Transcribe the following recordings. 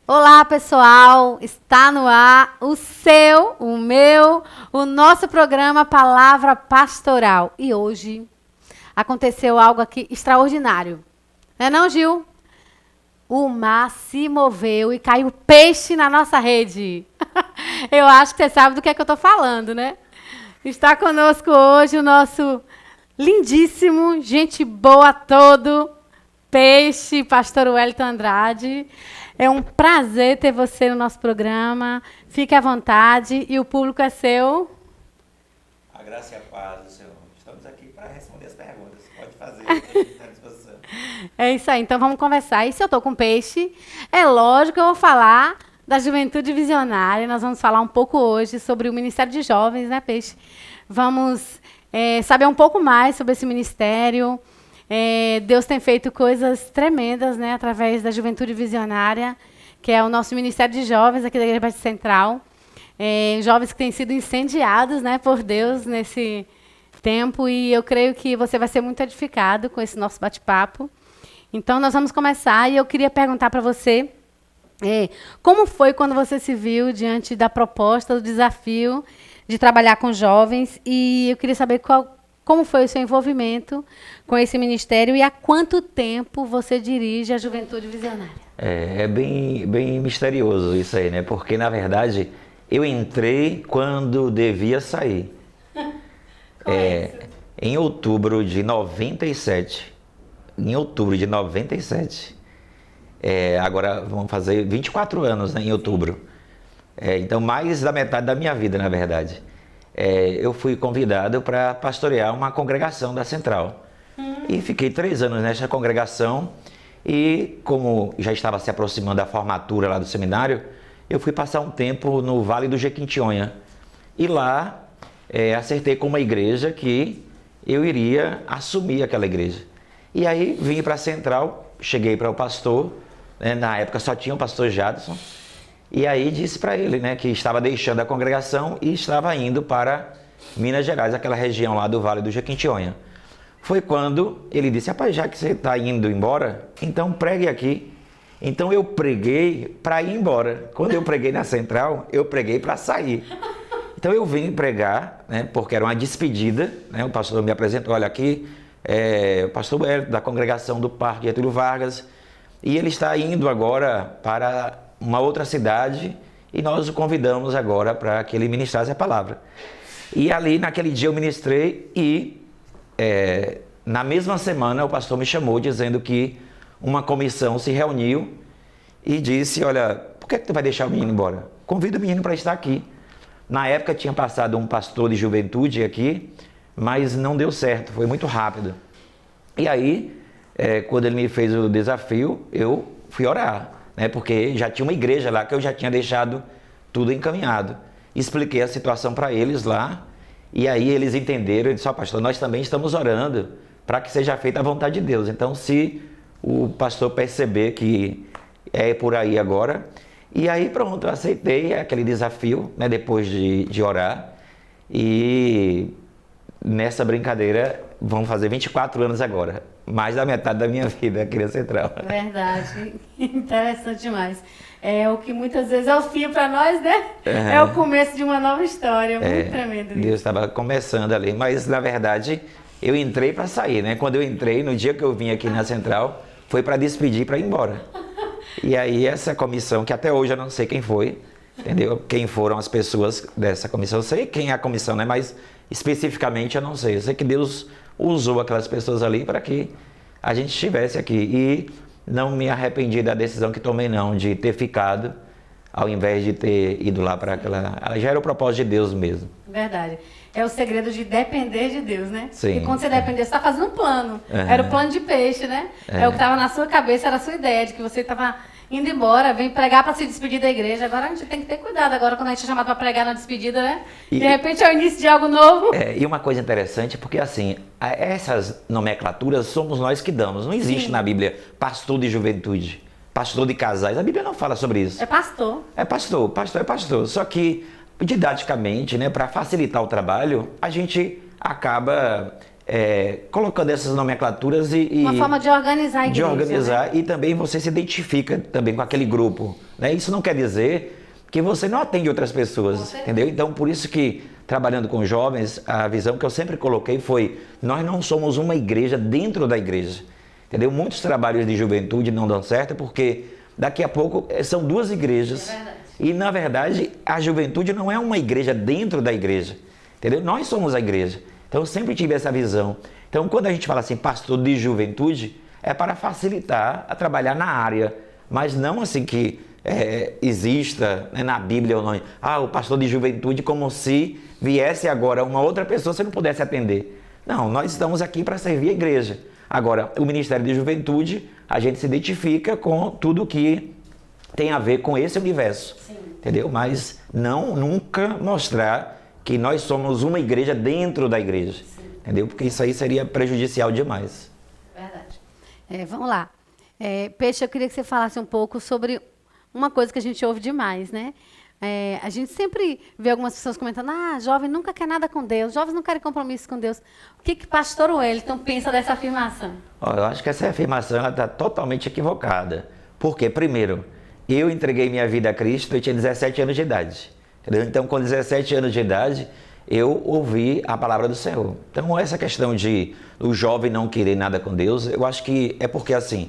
Olá, pessoal! Está no ar o seu, o meu, o nosso programa Palavra Pastoral. E hoje aconteceu algo aqui extraordinário. Não é não, Gil? O mar se moveu e caiu peixe na nossa rede. Eu acho que você sabe do que é que eu estou falando, né? Está conosco hoje o nosso lindíssimo, gente boa todo, peixe, pastor Wellington Andrade. É um prazer ter você no nosso programa. Fique à vontade e o público é seu. A graça e a paz do Senhor. Estamos aqui para responder as perguntas. Pode fazer, estou à disposição. É isso aí, então vamos conversar. E se eu estou com peixe, é lógico que eu vou falar da Juventude Visionária. Nós vamos falar um pouco hoje sobre o Ministério de Jovens, né, Peixe? Vamos saber um pouco mais sobre esse ministério. Deus tem feito coisas tremendas, né, através da Juventude Visionária, que é o nosso Ministério de Jovens aqui da Igreja Batista Central. Jovens que têm sido incendiados, né, por Deus nesse tempo, e eu creio que você vai ser muito edificado com esse nosso bate-papo. Então, nós vamos começar, e eu queria perguntar para você, como foi quando você se viu diante da proposta, do desafio de trabalhar com jovens, e eu queria saber como foi o seu envolvimento com esse ministério e há quanto tempo você dirige a Juventude Visionária? É bem misterioso isso aí, né? Porque, na verdade, eu entrei quando devia sair. Em outubro de 97. Agora vamos fazer 24 anos, né, em outubro. Então, mais da metade da minha vida, na verdade. Eu fui convidado para pastorear uma congregação da Central. E fiquei 3 anos nessa congregação. E como já estava se aproximando da formatura lá do seminário, eu fui passar um tempo no Vale do Jequitinhonha. E lá acertei com uma igreja que eu iria assumir aquela igreja. E aí vim para a Central, cheguei para o pastor, né, na época só tinha o pastor Jadson. E aí disse para ele, né, que estava deixando a congregação e estava indo para Minas Gerais, aquela região lá do Vale do Jequitinhonha. Foi quando ele disse: rapaz, já que você está indo embora, então pregue aqui. Então eu preguei para ir embora. Quando eu preguei na Central, eu preguei para sair. Então eu vim pregar, né, porque era uma despedida, né, o pastor me apresentou: olha, aqui o pastor Wellington, da congregação do Parque Getúlio Vargas, e ele está indo agora para uma outra cidade, e nós o convidamos agora para que ele ministrasse a palavra. E ali, naquele dia, eu ministrei, e na mesma semana o pastor me chamou dizendo que uma comissão se reuniu e disse: olha, por que tu vai deixar o menino embora? Convida o menino para estar aqui. Na época tinha passado um pastor de juventude aqui, mas não deu certo, foi muito rápido. E aí, quando ele me fez o desafio, eu fui orar, né, porque já tinha uma igreja lá que eu já tinha deixado tudo encaminhado. Expliquei a situação para eles lá, e aí eles entenderam. Eu disse: ó, pastor, nós também estamos orando para que seja feita a vontade de Deus. Então, se o pastor perceber que é por aí agora... E aí pronto, eu aceitei aquele desafio, né, depois de orar. E nessa brincadeira vão fazer 24 anos agora. Mais da metade da minha vida aqui na Central. Verdade, interessante demais. É o que muitas vezes é o fim para nós, né? É o começo de uma nova história, muito tremendo isso. Deus estava começando ali, mas na verdade eu entrei para sair, né? Quando eu entrei, no dia que eu vim aqui na Central, foi para despedir, para ir embora. E aí essa comissão, que até hoje eu não sei quem foi, entendeu? Quem foram as pessoas dessa comissão. Eu sei quem é a comissão, né? Mas especificamente eu não sei. Eu sei que Deus usou aquelas pessoas ali para que a gente estivesse aqui. E não me arrependi da decisão que tomei, não, de ter ficado, ao invés de ter ido lá para aquela... Ela já era o propósito de Deus mesmo. Verdade. É o segredo de depender de Deus, né? Sim. E quando você depender, você está fazendo um plano. Era o plano de peixe, né? É o que estava na sua cabeça, era a sua ideia, de que você estava indo embora, vem pregar para se despedir da igreja. Agora a gente tem que ter cuidado agora quando a gente é chamado para pregar na despedida, né? De repente é o início de algo novo. E uma coisa interessante, porque assim, essas nomenclaturas somos nós que damos. Não existe na Bíblia pastor de juventude, pastor de casais. A Bíblia não fala sobre isso. É pastor. Pastor é pastor. Só que, didaticamente, né, para facilitar o trabalho, a gente acaba colocando essas nomenclaturas Uma forma de organizar a igreja. De organizar, né? e também você se identifica também com aquele grupo, né? Isso não quer dizer que você não atende outras pessoas, entendeu? Então, por isso que, trabalhando com jovens, a visão que eu sempre coloquei foi: nós não somos uma igreja dentro da igreja, entendeu? Muitos trabalhos de juventude não dão certo porque daqui a pouco são duas igrejas. E, na verdade, a juventude não é uma igreja dentro da igreja, entendeu? Nós somos a igreja. Então, eu sempre tive essa visão. Então, quando a gente fala assim, pastor de juventude, é para facilitar a trabalhar na área, mas não assim que exista, né, na Bíblia ou não. O pastor de juventude, como se viesse agora uma outra pessoa, você não pudesse atender. Não, nós estamos aqui para servir a igreja. Agora, o Ministério de Juventude, a gente se identifica com tudo que tem a ver com esse universo. Sim. Entendeu? Mas nunca mostrar que nós somos uma igreja dentro da igreja. Sim. Entendeu? Porque isso aí seria prejudicial demais. Verdade. Vamos lá. Peixe, eu queria que você falasse um pouco sobre uma coisa que a gente ouve demais, né? A gente sempre vê algumas pessoas comentando: jovem nunca quer nada com Deus, jovens não querem compromisso com Deus. O que pastor Wellington pensa dessa afirmação? Eu acho que essa afirmação está totalmente equivocada. Por quê? Primeiro, eu entreguei minha vida a Cristo, eu tinha 17 anos de idade. Entendeu? Então, com 17 anos de idade, eu ouvi a palavra do Senhor. Então, essa questão de o jovem não querer nada com Deus, eu acho que é porque, assim,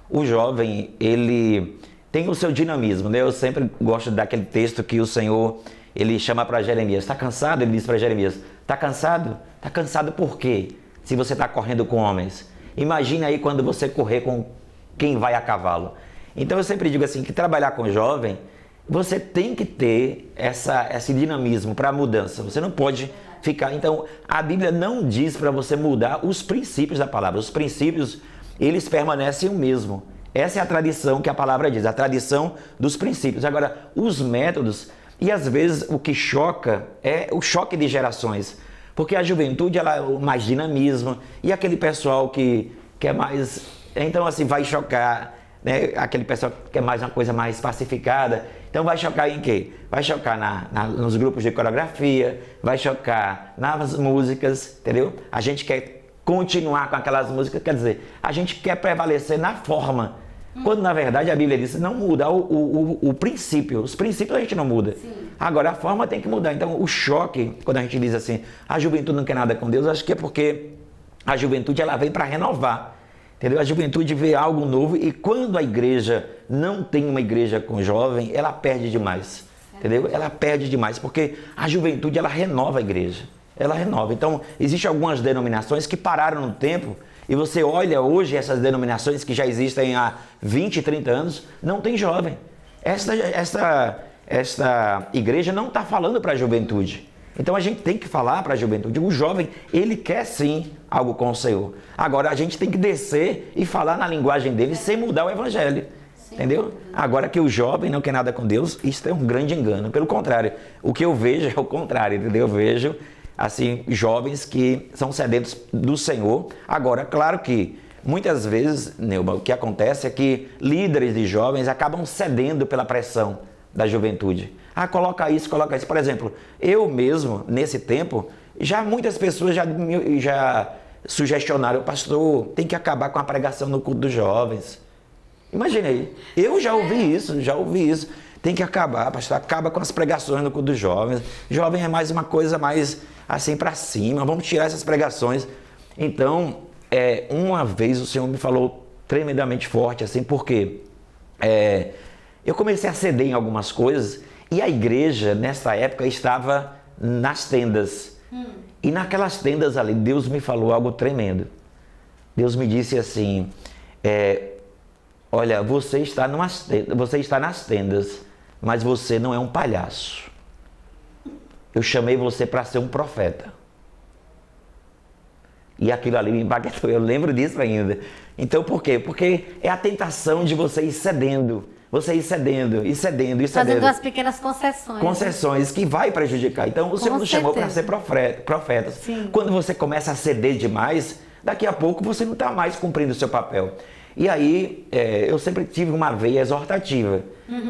o jovem, ele tem o seu dinamismo, né? Eu sempre gosto daquele texto que o Senhor, ele chama para Jeremias. Está cansado? Ele diz para Jeremias. Está cansado? Está cansado por quê? Se você está correndo com homens. Imagine aí quando você correr com quem vai a cavalo. Então eu sempre digo assim, que trabalhar com jovem, você tem que ter esse dinamismo para a mudança. Você não pode ficar... Então, a Bíblia não diz para você mudar os princípios da palavra. Os princípios, eles permanecem o mesmo. Essa é a tradição que a palavra diz, a tradição dos princípios. Agora, os métodos, e às vezes o que choca é o choque de gerações. Porque a juventude, ela é mais dinamismo, e aquele pessoal que é mais... Então, assim, vai chocar, né? Aquele pessoal que quer mais uma coisa mais pacificada. Então, vai chocar em quê? Vai chocar nos grupos de coreografia, vai chocar nas músicas, entendeu? A gente quer continuar com aquelas músicas, quer dizer, a gente quer prevalecer na forma. Quando, na verdade, a Bíblia diz não muda o princípio. Os princípios a gente não muda. Sim. Agora, a forma tem que mudar. Então, o choque, quando a gente diz assim, a juventude não quer nada com Deus, acho que é porque a juventude, ela vem para renovar. Entendeu? A juventude vê algo novo, e quando a igreja não tem uma igreja com jovem, ela perde demais. Entendeu? Ela perde demais, porque a juventude, ela renova a igreja. Ela renova. Então, existem algumas denominações que pararam no tempo, e você olha hoje essas denominações que já existem há 20, 30 anos, não tem jovem. Esta igreja não está falando para a juventude. Então a gente tem que falar para a juventude. O jovem, ele quer sim algo com o Senhor. Agora a gente tem que descer e falar na linguagem dele sem mudar o evangelho. Sim. Entendeu? Agora que o jovem não quer nada com Deus, isso é um grande engano. Pelo contrário, o que eu vejo é o contrário, entendeu? Eu vejo assim, jovens que são sedentos do Senhor. Agora, claro que muitas vezes, Neuba, o que acontece é que líderes de jovens acabam cedendo pela pressão da juventude. Coloca isso, coloca isso. Por exemplo, eu mesmo, nesse tempo, muitas pessoas já sugestionaram: pastor, tem que acabar com a pregação no culto dos jovens. Imaginei, eu já ouvi isso. Tem que acabar, pastor, acaba com as pregações no culto dos jovens. Jovem é mais uma coisa mais assim para cima, vamos tirar essas pregações. Então, uma vez o Senhor me falou tremendamente forte, assim, porque eu comecei a ceder em algumas coisas, e a igreja, nessa época, estava nas tendas. E naquelas tendas ali, Deus me falou algo tremendo. Deus me disse assim, olha, você está nas tendas, mas você não é um palhaço. Eu chamei você para ser um profeta. E aquilo ali me impactou, eu lembro disso ainda. Então, por quê? Porque é a tentação de você ir cedendo. Você ir cedendo. Fazendo as pequenas concessões. Concessões que vai prejudicar. Então, o Senhor nos chamou para ser profetas. Sim. Quando você começa a ceder demais, daqui a pouco você não está mais cumprindo o seu papel. E aí, eu sempre tive uma veia exortativa.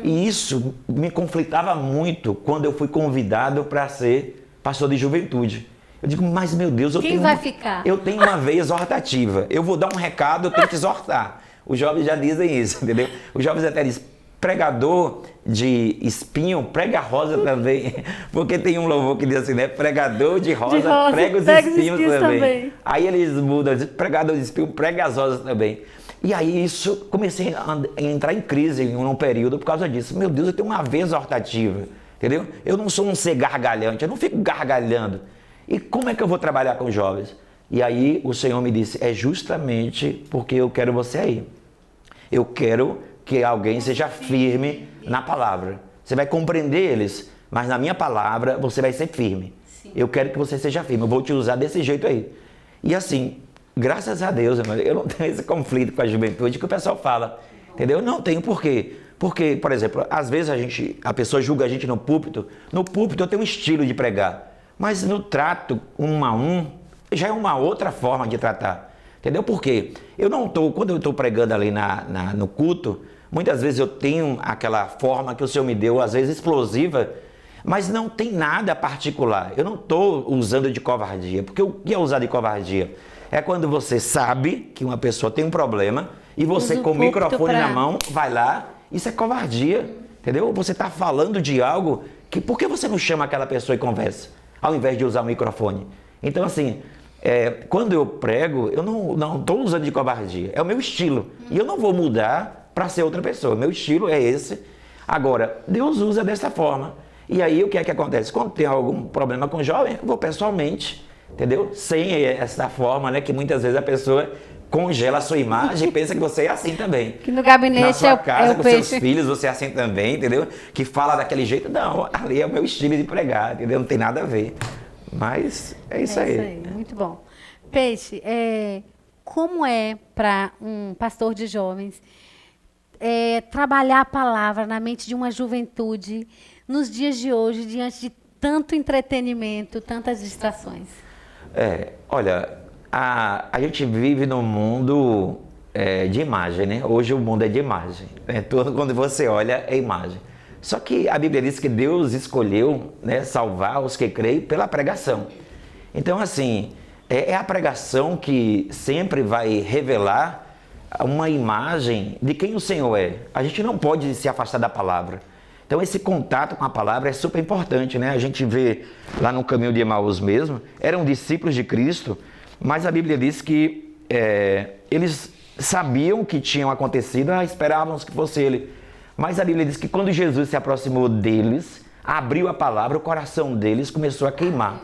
E isso me conflitava muito quando eu fui convidado para ser pastor de juventude. Eu digo, mas meu Deus, Quem vai ficar? Eu tenho uma veia exortativa. Eu vou dar um recado, eu tenho que exortar. Os jovens já dizem isso, entendeu? Os jovens até dizem, pregador de espinho, prega rosa também. Porque tem um louvor que diz assim, né? Pregador de rosa, prega os espinhos também. Aí eles mudam, pregador de espinho, prega as rosas também. E aí isso, comecei a entrar em crise em um período por causa disso. Meu Deus, eu tenho uma veia exortativa, entendeu? Eu não sou um ser gargalhante, eu não fico gargalhando. E como é que eu vou trabalhar com jovens? E aí o Senhor me disse, é justamente porque eu quero você aí. Eu quero que alguém seja firme na palavra. Você vai compreender eles, mas na minha palavra você vai ser firme. Sim. Eu quero que você seja firme, eu vou te usar desse jeito aí. E assim, graças a Deus, eu não tenho esse conflito com a juventude que o pessoal fala, entendeu? Não tenho, por quê? Porque, por exemplo, às vezes a pessoa julga a gente no púlpito eu tenho um estilo de pregar. Mas no trato um a um, já é uma outra forma de tratar. Entendeu? Por quê? Quando eu estou pregando ali no culto, muitas vezes eu tenho aquela forma que o Senhor me deu, às vezes explosiva, mas não tem nada particular. Eu não estou usando de covardia. Porque o que é usar de covardia? É quando você sabe que uma pessoa tem um problema e você com o microfone na mão vai lá, isso é covardia. Entendeu? Você está falando de algo que por que você não chama aquela pessoa e conversa? Ao invés de usar o microfone. Então, assim, quando eu prego, eu não estou usando de covardia. É o meu estilo. E eu não vou mudar para ser outra pessoa. Meu estilo é esse. Agora, Deus usa dessa forma. E aí, o que é que acontece? Quando tem algum problema com o jovem, eu vou pessoalmente, entendeu? Sem essa forma, né? Que muitas vezes a pessoa congela a sua imagem e pensa que você é assim também. Que no gabinete na sua casa, com peixe. seus filhos, você é assim também, entendeu? Que fala daquele jeito. Não, ali é o meu estilo de pregar, entendeu? Não tem nada a ver. Mas é isso aí. Muito bom. Peixe, como é para um pastor de jovens trabalhar a palavra na mente de uma juventude nos dias de hoje, diante de tanto entretenimento, tantas distrações? Olha... A gente vive num mundo de imagem, né? Hoje o mundo é de imagem. Né? Quando você olha, é imagem. Só que a Bíblia diz que Deus escolheu, né, salvar os que creem pela pregação. Então, assim, é a pregação que sempre vai revelar uma imagem de quem o Senhor é. A gente não pode se afastar da palavra. Então, esse contato com a palavra é super importante, né? A gente vê lá no caminho de Emaús mesmo, eram discípulos de Cristo, mas a Bíblia diz que eles sabiam o que tinha acontecido, esperavam que fosse ele. Mas a Bíblia diz que quando Jesus se aproximou deles, abriu a palavra, o coração deles começou a queimar,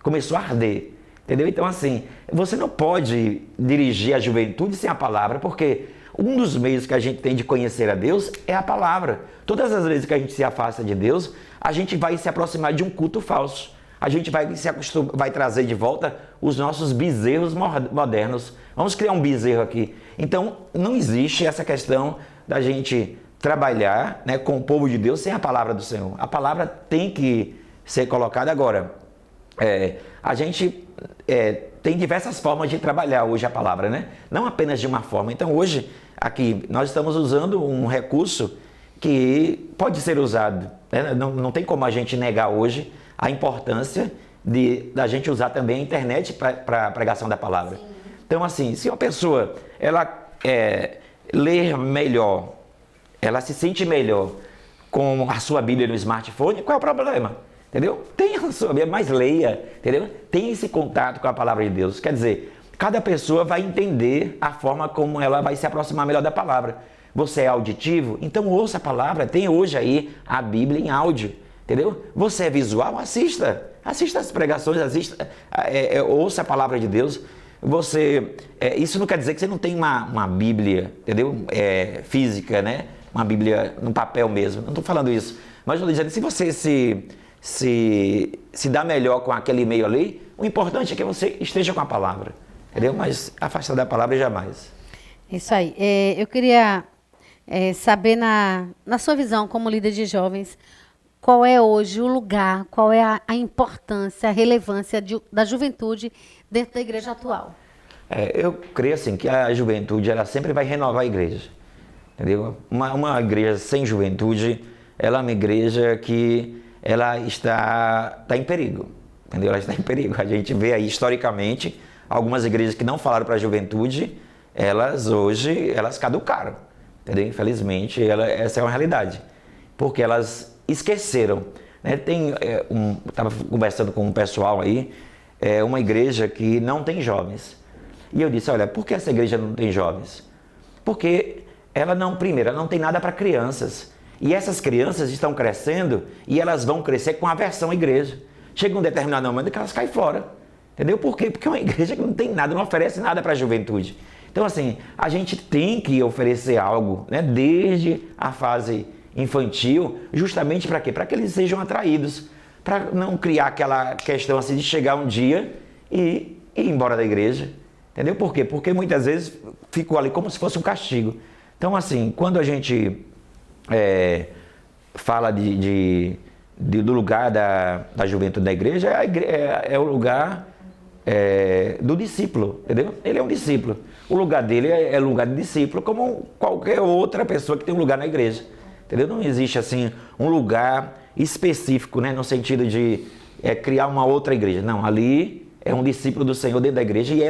começou a arder. Entendeu? Então, assim, você não pode dirigir a juventude sem a palavra, porque um dos meios que a gente tem de conhecer a Deus é a palavra. Todas as vezes que a gente se afasta de Deus, a gente vai se aproximar de um culto falso. A gente vai trazer de volta os nossos bezerros modernos. Vamos criar um bezerro aqui. Então, não existe essa questão da gente trabalhar, né, com o povo de Deus sem a palavra do Senhor. A palavra tem que ser colocada agora. A gente tem diversas formas de trabalhar hoje a palavra, né? Não apenas de uma forma. Então, hoje, aqui, nós estamos usando um recurso que pode ser usado. Né? Não tem como a gente negar hoje a importância da gente usar também a internet para a pregação da palavra. Sim. Então, assim, se uma pessoa ler melhor, ela se sente melhor com a sua Bíblia no smartphone, qual é o problema? Entendeu? Tenha a sua Bíblia, mas leia, entendeu? Tenha esse contato com a palavra de Deus. Quer dizer, cada pessoa vai entender a forma como ela vai se aproximar melhor da palavra. Você é auditivo? Então ouça a palavra. Tem hoje aí a Bíblia em áudio. Entendeu? Você é visual? Assista as pregações, ouça a palavra de Deus. Isso não quer dizer que você não tem uma Bíblia, entendeu? Física, né? Uma Bíblia no papel mesmo. Não estou falando isso. Mas estou dizendo, se você se dá melhor com aquele e-mail ali, o importante é que você esteja com a palavra. Entendeu? Mas afastar da palavra jamais. Isso aí. Eu queria saber, na sua visão como líder de jovens, qual é hoje o lugar, qual é a importância, a relevância da juventude dentro da igreja atual? Eu creio assim que a juventude ela sempre vai renovar a igreja, entendeu? Uma igreja sem juventude, ela é uma igreja que ela está em perigo, entendeu? Ela está em perigo. A gente vê aí, historicamente, algumas igrejas que não falaram para a juventude, elas caducaram, entendeu? Infelizmente, essa é uma realidade, porque elas esqueceram, né? Estava conversando com um pessoal aí, uma igreja que não tem jovens. E eu disse, olha, por que essa igreja não tem jovens? Porque primeiro, ela não tem nada para crianças. E essas crianças estão crescendo e elas vão crescer com aversão à igreja. Chega um determinado momento que elas caem fora. Entendeu? Por quê? Porque é uma igreja que não tem nada, não oferece nada para a juventude. Então, assim, a gente tem que oferecer algo, né, desde a fase infantil, justamente para quê? Para que eles sejam atraídos. Para não criar aquela questão assim de chegar um dia e ir embora da igreja. Entendeu? Por quê? Porque muitas vezes ficou ali como se fosse um castigo. Então, assim, quando a gente fala do lugar da juventude da igreja, é o lugar do discípulo, entendeu? Ele é um discípulo. O lugar dele é lugar de discípulo, como qualquer outra pessoa que tem um lugar na igreja. Entendeu? Não existe, assim, um lugar específico, né, no sentido de criar uma outra igreja. Não, ali é um discípulo do Senhor dentro da igreja e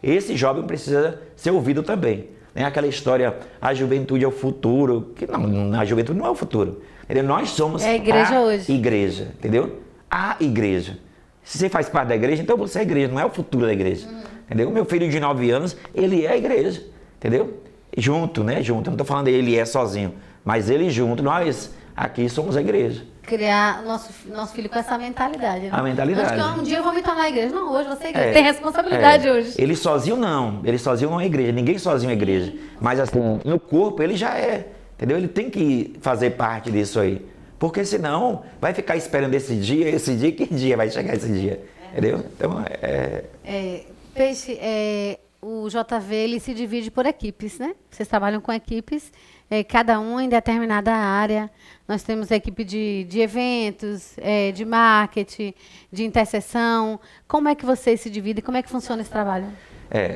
esse jovem precisa ser ouvido também. Né? Aquela história, a juventude é o futuro, que não, a juventude não é o futuro. Entendeu? Nós somos a igreja hoje. Igreja, entendeu? A igreja. Se você faz parte da igreja, então você é a igreja, não é o futuro da igreja. Entendeu? Meu filho de 9 anos, ele é a igreja, entendeu? Junto, né? Junto, eu não estou falando ele é sozinho, mas ele junto, nós aqui somos a igreja. Criar nosso filho com essa mentalidade, né? A mentalidade. Acho que um dia eu vou me tornar a igreja. Não, hoje você é igreja. Tem responsabilidade hoje. Ele sozinho não é igreja, ninguém sozinho é igreja. Mas assim, no corpo ele já é, entendeu? Ele tem que fazer parte disso aí. Porque senão vai ficar esperando esse dia, que dia vai chegar esse dia? Entendeu? Então, Peixe, o JV ele se divide por equipes, né? Vocês trabalham com equipes, cada um em determinada área. Nós temos a equipe de eventos, de marketing, de intercessão. Como é que vocês se dividem? Como é que funciona esse trabalho?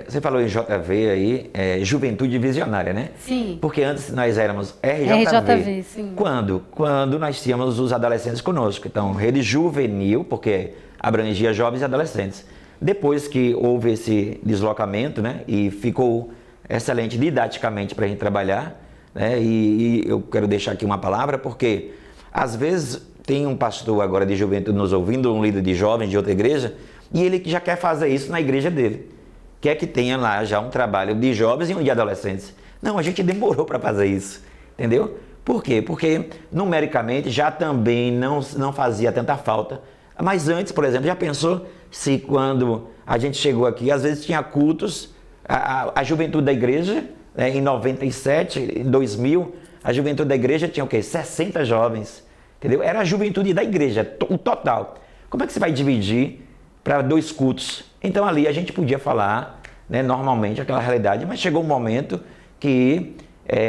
Você falou em JV aí, Juventude Visionária, né? Sim. Porque antes nós éramos RJV. Sim. Quando nós tínhamos os adolescentes conosco. Então, rede juvenil, porque abrangia jovens e adolescentes. Depois que houve esse deslocamento, né? E ficou excelente didaticamente para a gente trabalhar, né? E eu quero deixar aqui uma palavra, porque às vezes tem um pastor agora de juventude nos ouvindo, um líder de jovens de outra igreja, e ele já quer fazer isso na igreja dele. Quer que tenha lá já um trabalho de jovens e um de adolescentes. Não, a gente demorou para fazer isso, entendeu? Por quê? Porque numericamente já também não fazia tanta falta. Mas antes, por exemplo, já pensou se quando a gente chegou aqui, às vezes tinha cultos, a juventude da igreja, né, em 97, em 2000, a juventude da igreja tinha o quê? 60 jovens, entendeu? Era a juventude da igreja, o total. Como é que você vai dividir para 2 cultos? Então ali a gente podia falar, né, normalmente aquela realidade, mas chegou um momento que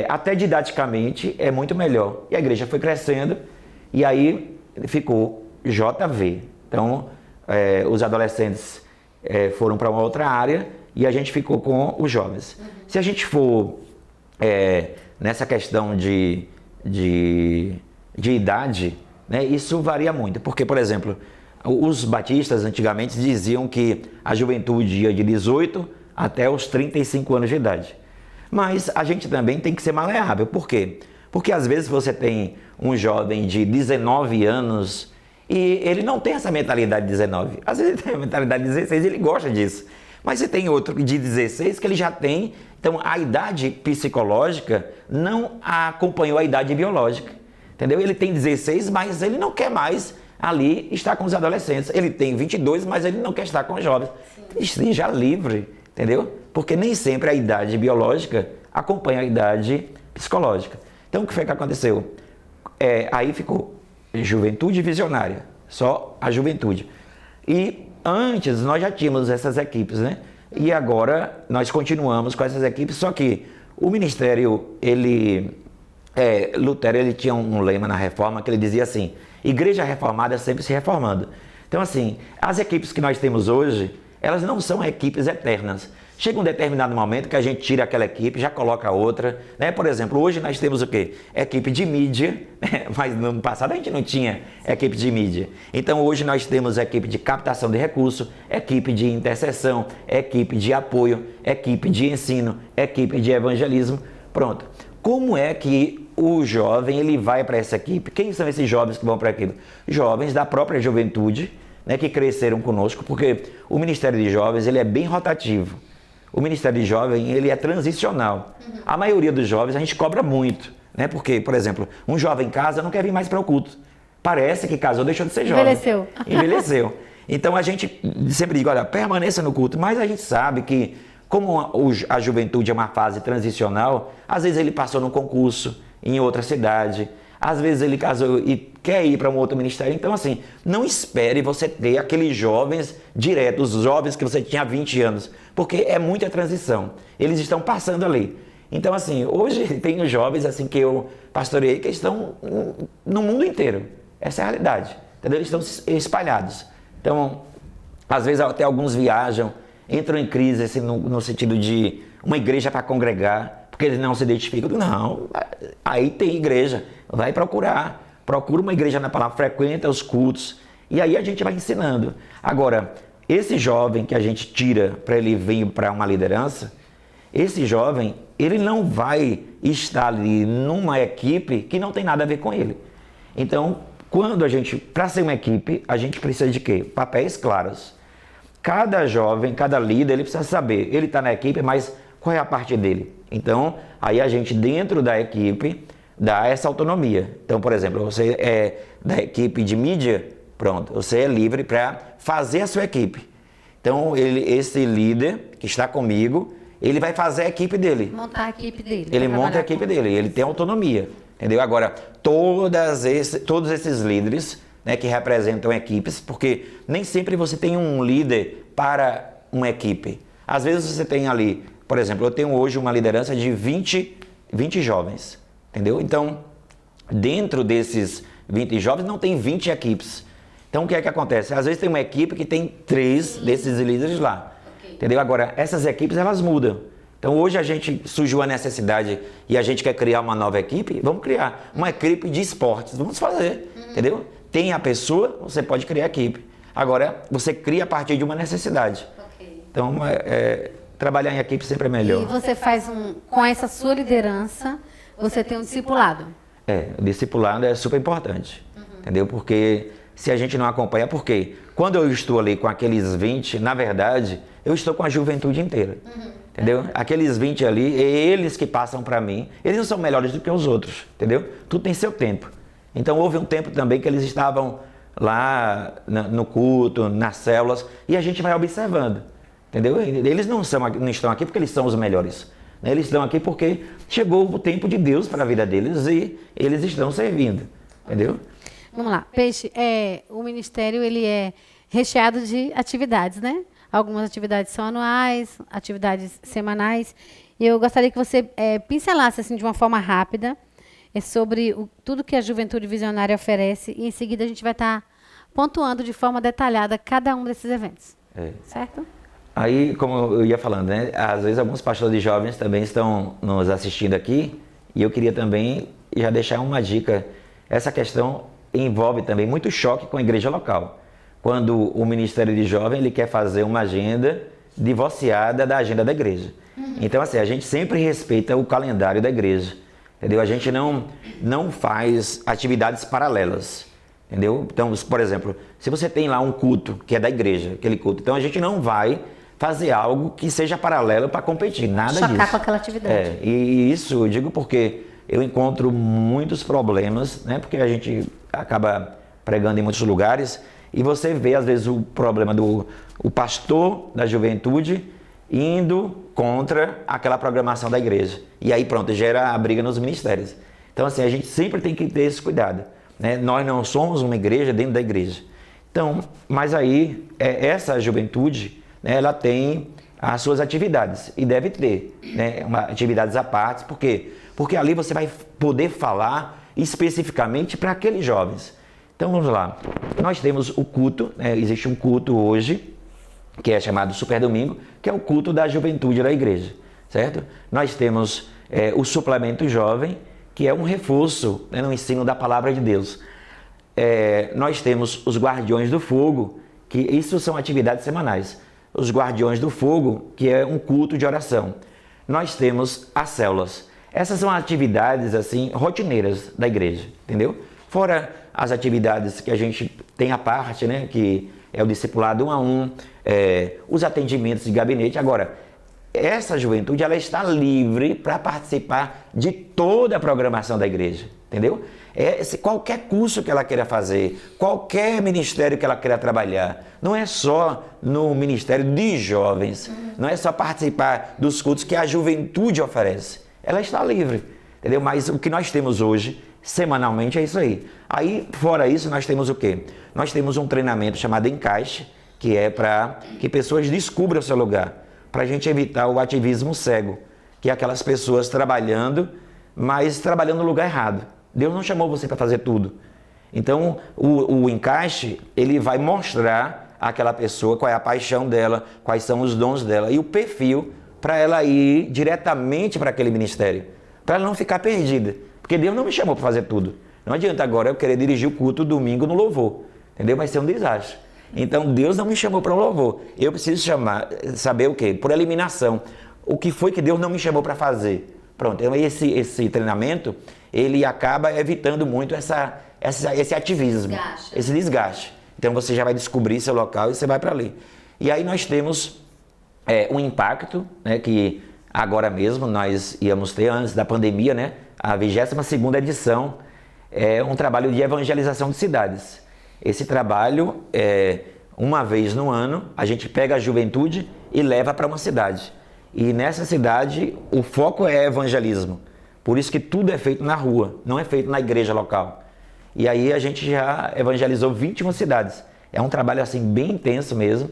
até didaticamente é muito melhor. E a igreja foi crescendo e aí ficou JV. Então os adolescentes foram para uma outra área e a gente ficou com os jovens. Se a gente for nessa questão de idade, né, isso varia muito. Porque, por exemplo, os batistas antigamente diziam que a juventude ia de 18 até os 35 anos de idade. Mas a gente também tem que ser maleável. Por quê? Porque às vezes você tem um jovem de 19 anos e ele não tem essa mentalidade de 19. Às vezes ele tem a mentalidade de 16 e ele gosta disso. Mas você tem outro de 16 que ele já tem. Então a idade psicológica não acompanhou a idade biológica. Entendeu? Ele tem 16, mas ele não quer mais ali está com os adolescentes. Ele tem 22, mas ele não quer estar com os jovens. Esteja livre, entendeu? Porque nem sempre a idade biológica acompanha a idade psicológica. Então, o que foi que aconteceu? Aí ficou juventude visionária, só a juventude. E antes nós já tínhamos essas equipes, né? E agora nós continuamos com essas equipes, só que o ministério, Lutero, ele tinha um lema na reforma que ele dizia assim: igreja reformada sempre se reformando. Então, assim, as equipes que nós temos hoje, elas não são equipes eternas. Chega um determinado momento que a gente tira aquela equipe, já coloca outra, né? Por exemplo, hoje nós temos o quê? Equipe de mídia, né? Mas no ano passado a gente não tinha equipe de mídia. Então hoje nós temos equipe de captação de recursos, equipe de intercessão, equipe de apoio, equipe de ensino, equipe de evangelismo. Pronto. Como é que o jovem ele vai para essa equipe? Quem são esses jovens que vão para a equipe? Jovens da própria juventude, né, que cresceram conosco, porque o Ministério de Jovens ele é bem rotativo. O Ministério de Jovem ele é transicional. A maioria dos jovens a gente cobra muito, né? Porque, por exemplo, um jovem casa não quer vir mais para o culto. Parece que casou, deixou de ser jovem. Envelheceu. Envelheceu. Então a gente sempre diz, olha, permaneça no culto, mas a gente sabe que como a juventude é uma fase transicional, às vezes ele passou num concurso em outra cidade, às vezes ele casou e quer ir para um outro ministério. Então, assim, não espere você ter aqueles jovens diretos, os jovens que você tinha há 20 anos, porque é muita transição. Eles estão passando ali. Então, assim, hoje tem os jovens assim, que eu pastoreei que estão no mundo inteiro. Essa é a realidade. Entendeu? Eles estão espalhados. Então, às vezes até alguns viajam, entram em crise assim, no sentido de uma igreja para congregar, porque eles não se identificam. Não, aí tem igreja, vai procurar. Procura uma igreja na palavra, frequenta os cultos. E aí a gente vai ensinando. Agora, esse jovem que a gente tira para ele vir para uma liderança, esse jovem, ele não vai estar ali numa equipe que não tem nada a ver com ele. Então, para ser uma equipe, a gente precisa de quê? Papéis claros. Cada jovem, cada líder, ele precisa saber, ele está na equipe, mas qual é a parte dele? Então, aí a gente dentro da equipe dá essa autonomia. Então, por exemplo, você é da equipe de mídia, pronto, você é livre para fazer a sua equipe. Então, esse líder que está comigo, ele vai fazer a equipe dele. Montar a equipe dele. Ele monta a equipe dele, ele tem autonomia, entendeu? Agora, todos esses líderes, né, que representam equipes, porque nem sempre você tem um líder para uma equipe. Às vezes você tem ali, por exemplo, eu tenho hoje uma liderança de 20 jovens, entendeu? Então, dentro desses 20 jovens não tem 20 equipes. Então, o que é que acontece? Às vezes tem uma equipe que tem 3 desses líderes lá, entendeu? Agora, essas equipes, elas mudam. Então, hoje a gente surgiu a necessidade e a gente quer criar uma nova equipe, vamos criar uma equipe de esportes, vamos fazer, entendeu? Tem a pessoa, você pode criar a equipe. Agora, você cria a partir de uma necessidade. Então, trabalhar em equipe sempre é melhor. E você faz com essa sua liderança, você tem um discipulado. O discipulado é super importante, entendeu? Porque se a gente não acompanha, porque quando eu estou ali com aqueles 20, na verdade, eu estou com a juventude inteira, entendeu? Aqueles 20 ali, eles que passam para mim, eles não são melhores do que os outros, entendeu? Tudo tem seu tempo. Então, houve um tempo também que eles estavam lá no culto, nas células, e a gente vai observando, entendeu? Eles não estão aqui porque eles são os melhores, né? Eles estão aqui porque chegou o tempo de Deus para a vida deles e eles estão servindo, entendeu? Vamos lá. Peixe, o ministério ele é recheado de atividades, né? Algumas atividades são anuais, atividades semanais. E eu gostaria que você pincelasse assim, de uma forma rápida sobre tudo que a Juventude Visionária oferece. E em seguida a gente vai estar pontuando de forma detalhada cada um desses eventos. Certo? Aí, como eu ia falando, né? Às vezes alguns pastores de jovens também estão nos assistindo aqui. E eu queria também já deixar uma dica. Essa questão envolve também muito choque com a igreja local. Quando o Ministério de Jovem ele quer fazer uma agenda divorciada da agenda da igreja. Então, assim, a gente sempre respeita o calendário da igreja, entendeu? A gente não faz atividades paralelas, entendeu? Então, por exemplo, se você tem lá um culto que é da igreja, aquele culto, então a gente não vai fazer algo que seja paralelo para competir, nada disso. Chocar com aquela atividade. E isso eu digo porque eu encontro muitos problemas, né? Porque a gente acaba pregando em muitos lugares e você vê, às vezes, o problema do pastor da juventude indo contra aquela programação da igreja. E aí, pronto, gera a briga nos ministérios. Então, assim, a gente sempre tem que ter esse cuidado, né? Nós não somos uma igreja dentro da igreja. Então, mas aí, essa juventude, né, ela tem as suas atividades e deve ter, né, atividades à parte. Por quê? Porque ali você vai poder falar especificamente para aqueles jovens. Então vamos lá, nós temos o culto, né? Existe um culto hoje que é chamado Super Domingo, que é o culto da juventude da igreja, certo? Nós temos o suplemento jovem, que é um reforço, né, no ensino da palavra de Deus. Nós temos os guardiões do fogo, que isso são atividades semanais. Os guardiões do fogo, que é um culto de oração. Nós temos as células. Essas são atividades assim rotineiras da igreja, entendeu? Fora as atividades que a gente tem à parte, né, que é o discipulado 1 a 1, os atendimentos de gabinete. Agora, essa juventude ela está livre para participar de toda a programação da igreja, entendeu? Qualquer curso que ela queira fazer, qualquer ministério que ela queira trabalhar, não é só no ministério de jovens, não é só participar dos cultos que a juventude oferece. Ela está livre, entendeu? Mas o que nós temos hoje, semanalmente, é isso aí. Aí, fora isso, nós temos o quê? Nós temos um treinamento chamado Encaixe, que é para que pessoas descubram o seu lugar, para a gente evitar o ativismo cego, que é aquelas pessoas trabalhando, mas trabalhando no lugar errado. Deus não chamou você para fazer tudo. Então, o encaixe, ele vai mostrar àquela pessoa qual é a paixão dela, quais são os dons dela e o perfil para ela ir diretamente para aquele ministério, para ela não ficar perdida. Porque Deus não me chamou para fazer tudo. Não adianta agora eu querer dirigir o culto domingo no louvor, entendeu? Vai ser um desastre. Então, Deus não me chamou para o louvor. Eu preciso saber o quê? Por eliminação. O que foi que Deus não me chamou para fazer? Pronto, então esse treinamento, ele acaba evitando muito esse ativismo, esse desgaste. Então você já vai descobrir seu local e você vai para ali. E aí nós temos um impacto, né, que agora mesmo nós íamos ter, antes da pandemia, né, a 22ª edição, é um trabalho de evangelização de cidades. Esse trabalho, uma vez no ano, a gente pega a juventude e leva para uma cidade. E nessa cidade, o foco é evangelismo. Por isso que tudo é feito na rua, não é feito na igreja local. E aí a gente já evangelizou 21 cidades. É um trabalho assim bem intenso mesmo.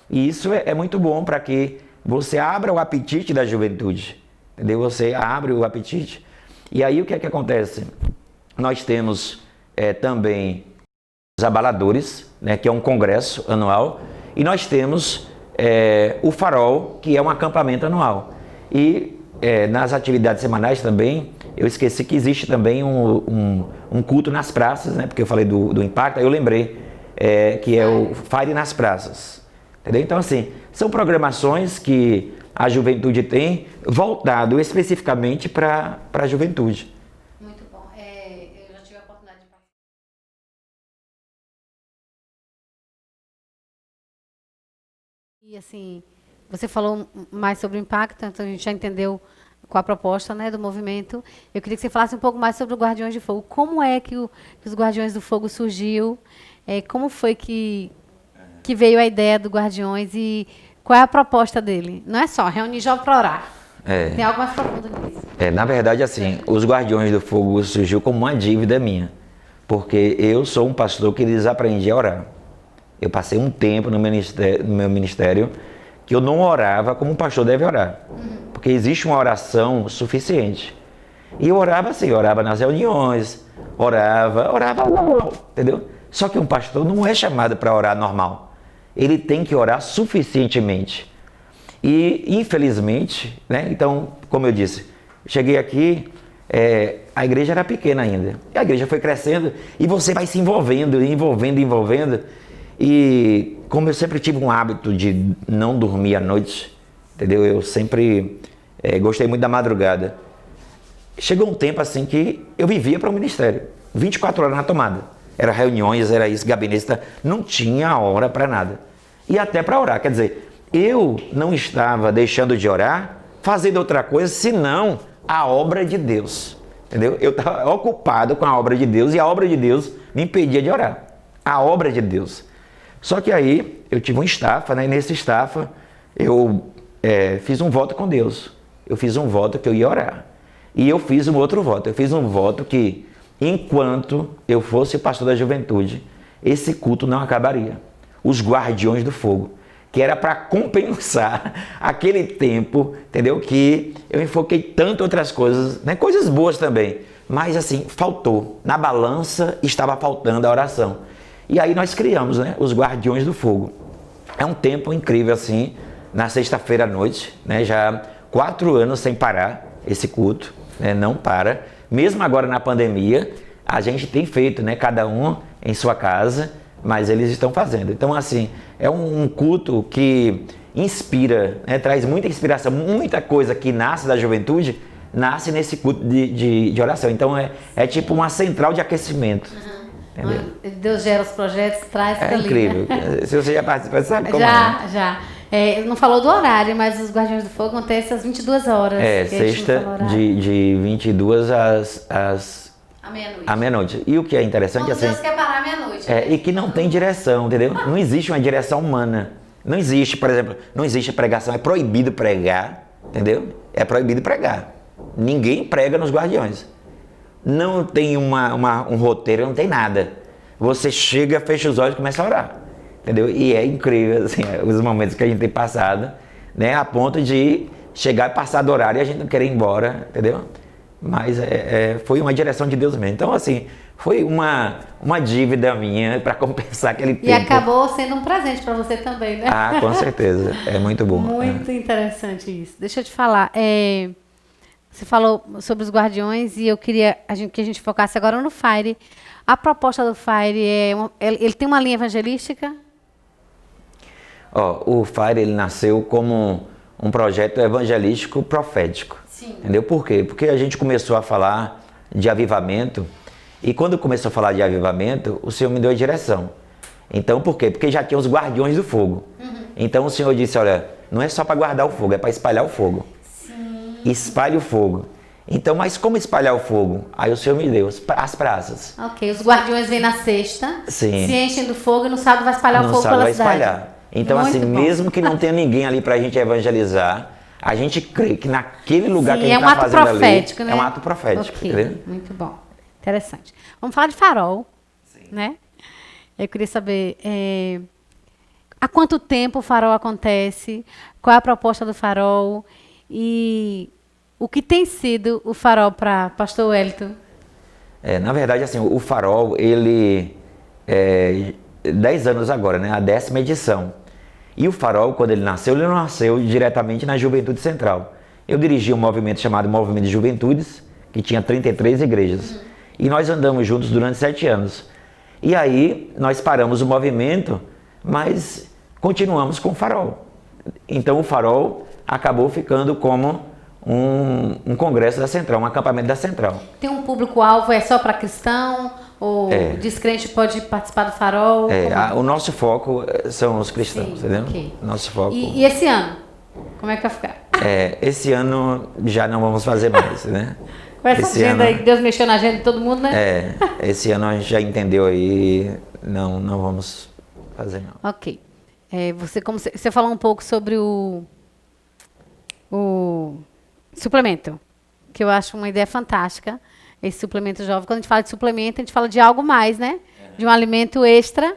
E isso é muito bom para que você abra o apetite da juventude. Entendeu? Você abre o apetite. E aí o que é que acontece? Nós temos também os abaladores, né, que é um congresso anual. E nós temos o Farol, que é um acampamento anual. E nas atividades semanais também, eu esqueci que existe também um culto nas praças, né? Porque eu falei do impacto, aí eu lembrei que é o Fire nas praças. Entendeu? Então, assim, são programações que a juventude tem voltado especificamente para a juventude. Muito bom. Eu já tive a oportunidade de participar. E assim, você falou mais sobre o impacto, então a gente já entendeu qual a proposta, né, do movimento. Eu queria que você falasse um pouco mais sobre o Guardiões de Fogo. Como é que os Guardiões do Fogo surgiu? Como foi que veio a ideia do Guardiões e qual é a proposta dele? Não é só reunir jovem para orar. Tem algo mais profundo nisso. Na verdade, assim, os Guardiões do Fogo surgiu como uma dívida minha. Porque eu sou um pastor que desaprendi a orar. Eu passei um tempo no meu ministério que eu não orava como um pastor deve orar. Porque existe uma oração suficiente. E eu orava assim, orava nas reuniões, orava normal, entendeu? Só que um pastor não é chamado para orar normal. Ele tem que orar suficientemente. E, infelizmente, né? Então, como eu disse, cheguei aqui, a igreja era pequena ainda. E a igreja foi crescendo e você vai se envolvendo. E como eu sempre tive um hábito de não dormir à noite, entendeu? Eu sempre gostei muito da madrugada. Chegou um tempo assim que eu vivia para o ministério, 24 horas na tomada. Era reuniões, era isso, gabinete, não tinha hora para nada. E até para orar, quer dizer, eu não estava deixando de orar, fazendo outra coisa, senão a obra de Deus, entendeu? Eu estava ocupado com a obra de Deus e a obra de Deus me impedia de orar. A obra de Deus. Só que aí eu tive um estafa, né? E nesse estafa eu fiz um voto com Deus. Eu fiz um voto que eu ia orar. E eu fiz um outro voto. Eu fiz um voto que, enquanto eu fosse pastor da juventude, esse culto não acabaria. Os Guardiões do Fogo. Que era para compensar aquele tempo, entendeu? Que eu enfoquei tanto outras coisas, né? Coisas boas também. Mas assim, faltou. Na balança estava faltando a oração. E aí nós criamos, né, os Guardiões do Fogo. é um tempo incrível, assim, na sexta-feira à noite, né? Já 4 anos sem parar esse culto, né? Não para. Mesmo agora na pandemia, a gente tem feito, né? Cada um em sua casa, mas eles estão fazendo. Então, assim, é um culto que inspira, né? Traz muita inspiração, muita coisa que nasce da juventude, nasce nesse culto de oração. Então, é tipo uma central de aquecimento. Entendeu? Deus gera os projetos, traz É dali, incrível. né? Se você já participa, você sabe como Já. Não falou do horário, mas os Guardiões do Fogo acontecem às 22 horas. Sexta de 22 à meia-noite. E o que é interessante Quando assim, Deus quer parar à meia-noite. e que não tem direção, entendeu? Não existe uma direção humana. Não existe, por exemplo, não existe pregação. É proibido pregar, entendeu? É proibido pregar. Ninguém prega nos Guardiões. Não tem um roteiro, não tem nada. Você chega, fecha os olhos e começa a orar. Entendeu? E é incrível, assim, os momentos que a gente tem passado, né? A ponto de chegar e passar do horário e a gente não querer ir embora, entendeu? Mas foi uma direção de Deus mesmo. Então, assim, foi uma dívida minha para compensar aquele tempo. E acabou sendo um presente para você também, né? Ah, com certeza. É muito bom. Muito interessante isso. Deixa eu te falar. Você falou sobre os Guardiões e eu queria que a gente focasse agora no Fire. A proposta do Fire ele tem uma linha evangelística? O Fire, ele nasceu como um projeto evangelístico profético. Sim. Entendeu? Por quê? Porque a gente começou a falar de avivamento e quando começou a falar de avivamento, o Senhor me deu a direção. Então, por quê? Porque já tinha os Guardiões do Fogo. Então o Senhor disse, olha, não é só para guardar o fogo, é para espalhar o fogo. Espalhe o fogo. Então, mas como espalhar o fogo? Aí o Senhor me deu as praças. Ok, os Guardiões vêm na sexta, Sim. Se enchem do fogo e no sábado vai espalhar o fogo pela vai cidade. Espalhar. Então, Muito assim, bom. mesmo que não tenha ninguém ali para a gente evangelizar, a gente crê que naquele lugar Sim, que a gente está fazendo profético, ali, né? é um ato profético. Ok, Entendeu? muito bom. Interessante. Vamos falar de Farol, né? Eu queria saber há quanto tempo o Farol acontece, qual é a proposta do Farol e o que tem sido o Farol para Pastor Wellington? Na verdade, assim, o Farol, ele 10 anos agora, né? A 10ª edição. E o Farol, quando ele não nasceu diretamente na Juventude Central. Eu dirigi um movimento chamado Movimento de Juventudes, que tinha 33 igrejas. E nós andamos juntos durante 7 anos. E aí, nós paramos o movimento, mas continuamos com o Farol. Então, o Farol acabou ficando como um congresso da Central, um acampamento da Central. Tem um público-alvo, é só para cristão? Ou descrente pode participar do Farol? O nosso foco são os cristãos, Sim, entendeu? okay. Nosso foco. E esse ano? Como é que vai ficar? Esse ano já não vamos fazer mais, né? Com essa agenda aí, que Deus mexeu na agenda de todo mundo, né? Esse ano a gente já entendeu aí, não vamos fazer não. Ok. Você falou um pouco sobre o suplemento, que eu acho uma ideia fantástica, esse suplemento jovem. Quando a gente fala de suplemento, a gente fala de algo mais, né? De um alimento extra.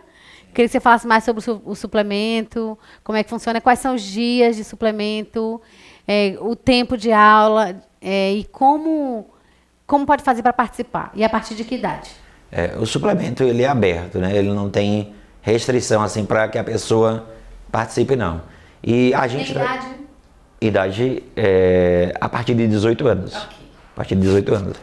Queria que você falasse mais sobre o suplemento, como é que funciona, quais são os dias de suplemento, o tempo de aula e como pode fazer para participar e a partir de que idade? O suplemento ele é aberto, né? Ele não tem restrição assim para que a pessoa participe, não. E a gente idade a partir de 18 anos. Okay. A partir de 18 anos.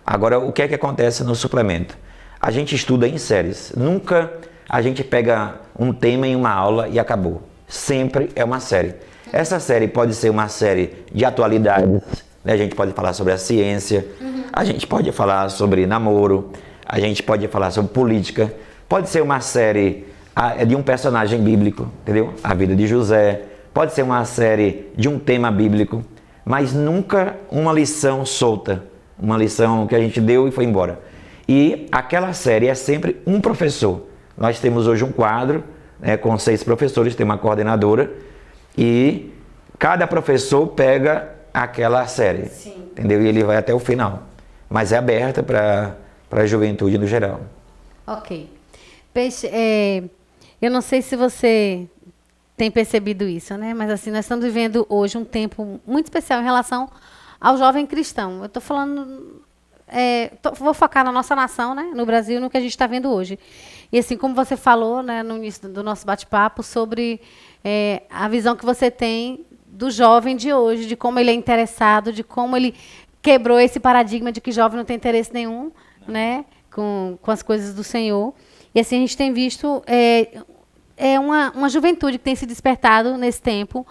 Agora, o que é que acontece no suplemento? A gente estuda em séries. Nunca a gente pega um tema em uma aula e acabou. Sempre é uma série. Essa série pode ser uma série de atualidades, né? A gente pode falar sobre a ciência, a gente pode falar sobre namoro, a gente pode falar sobre política, pode ser uma série de um personagem bíblico, entendeu? A vida de José, pode ser uma série de um tema bíblico, mas nunca uma lição solta, uma lição que a gente deu e foi embora. E aquela série é sempre um professor. Nós temos hoje um quadro, né, com 6 professores, tem uma coordenadora, e cada professor pega aquela série. Sim. Entendeu? E ele vai até o final. Mas é aberta para a juventude no geral. Ok. Peixe, eu não sei se você tem percebido isso, né? Mas assim, nós estamos vivendo hoje um tempo muito especial em relação ao jovem cristão. Eu estou falando vou focar na nossa nação, né, no Brasil, no que a gente está vendo hoje. E assim, como você falou, né, no início do nosso bate-papo, sobre a visão que você tem do jovem de hoje, de como ele é interessado, de como ele quebrou esse paradigma de que jovem não tem interesse nenhum, né, com as coisas do Senhor. E assim, a gente tem visto uma juventude que tem se despertado nesse tempo,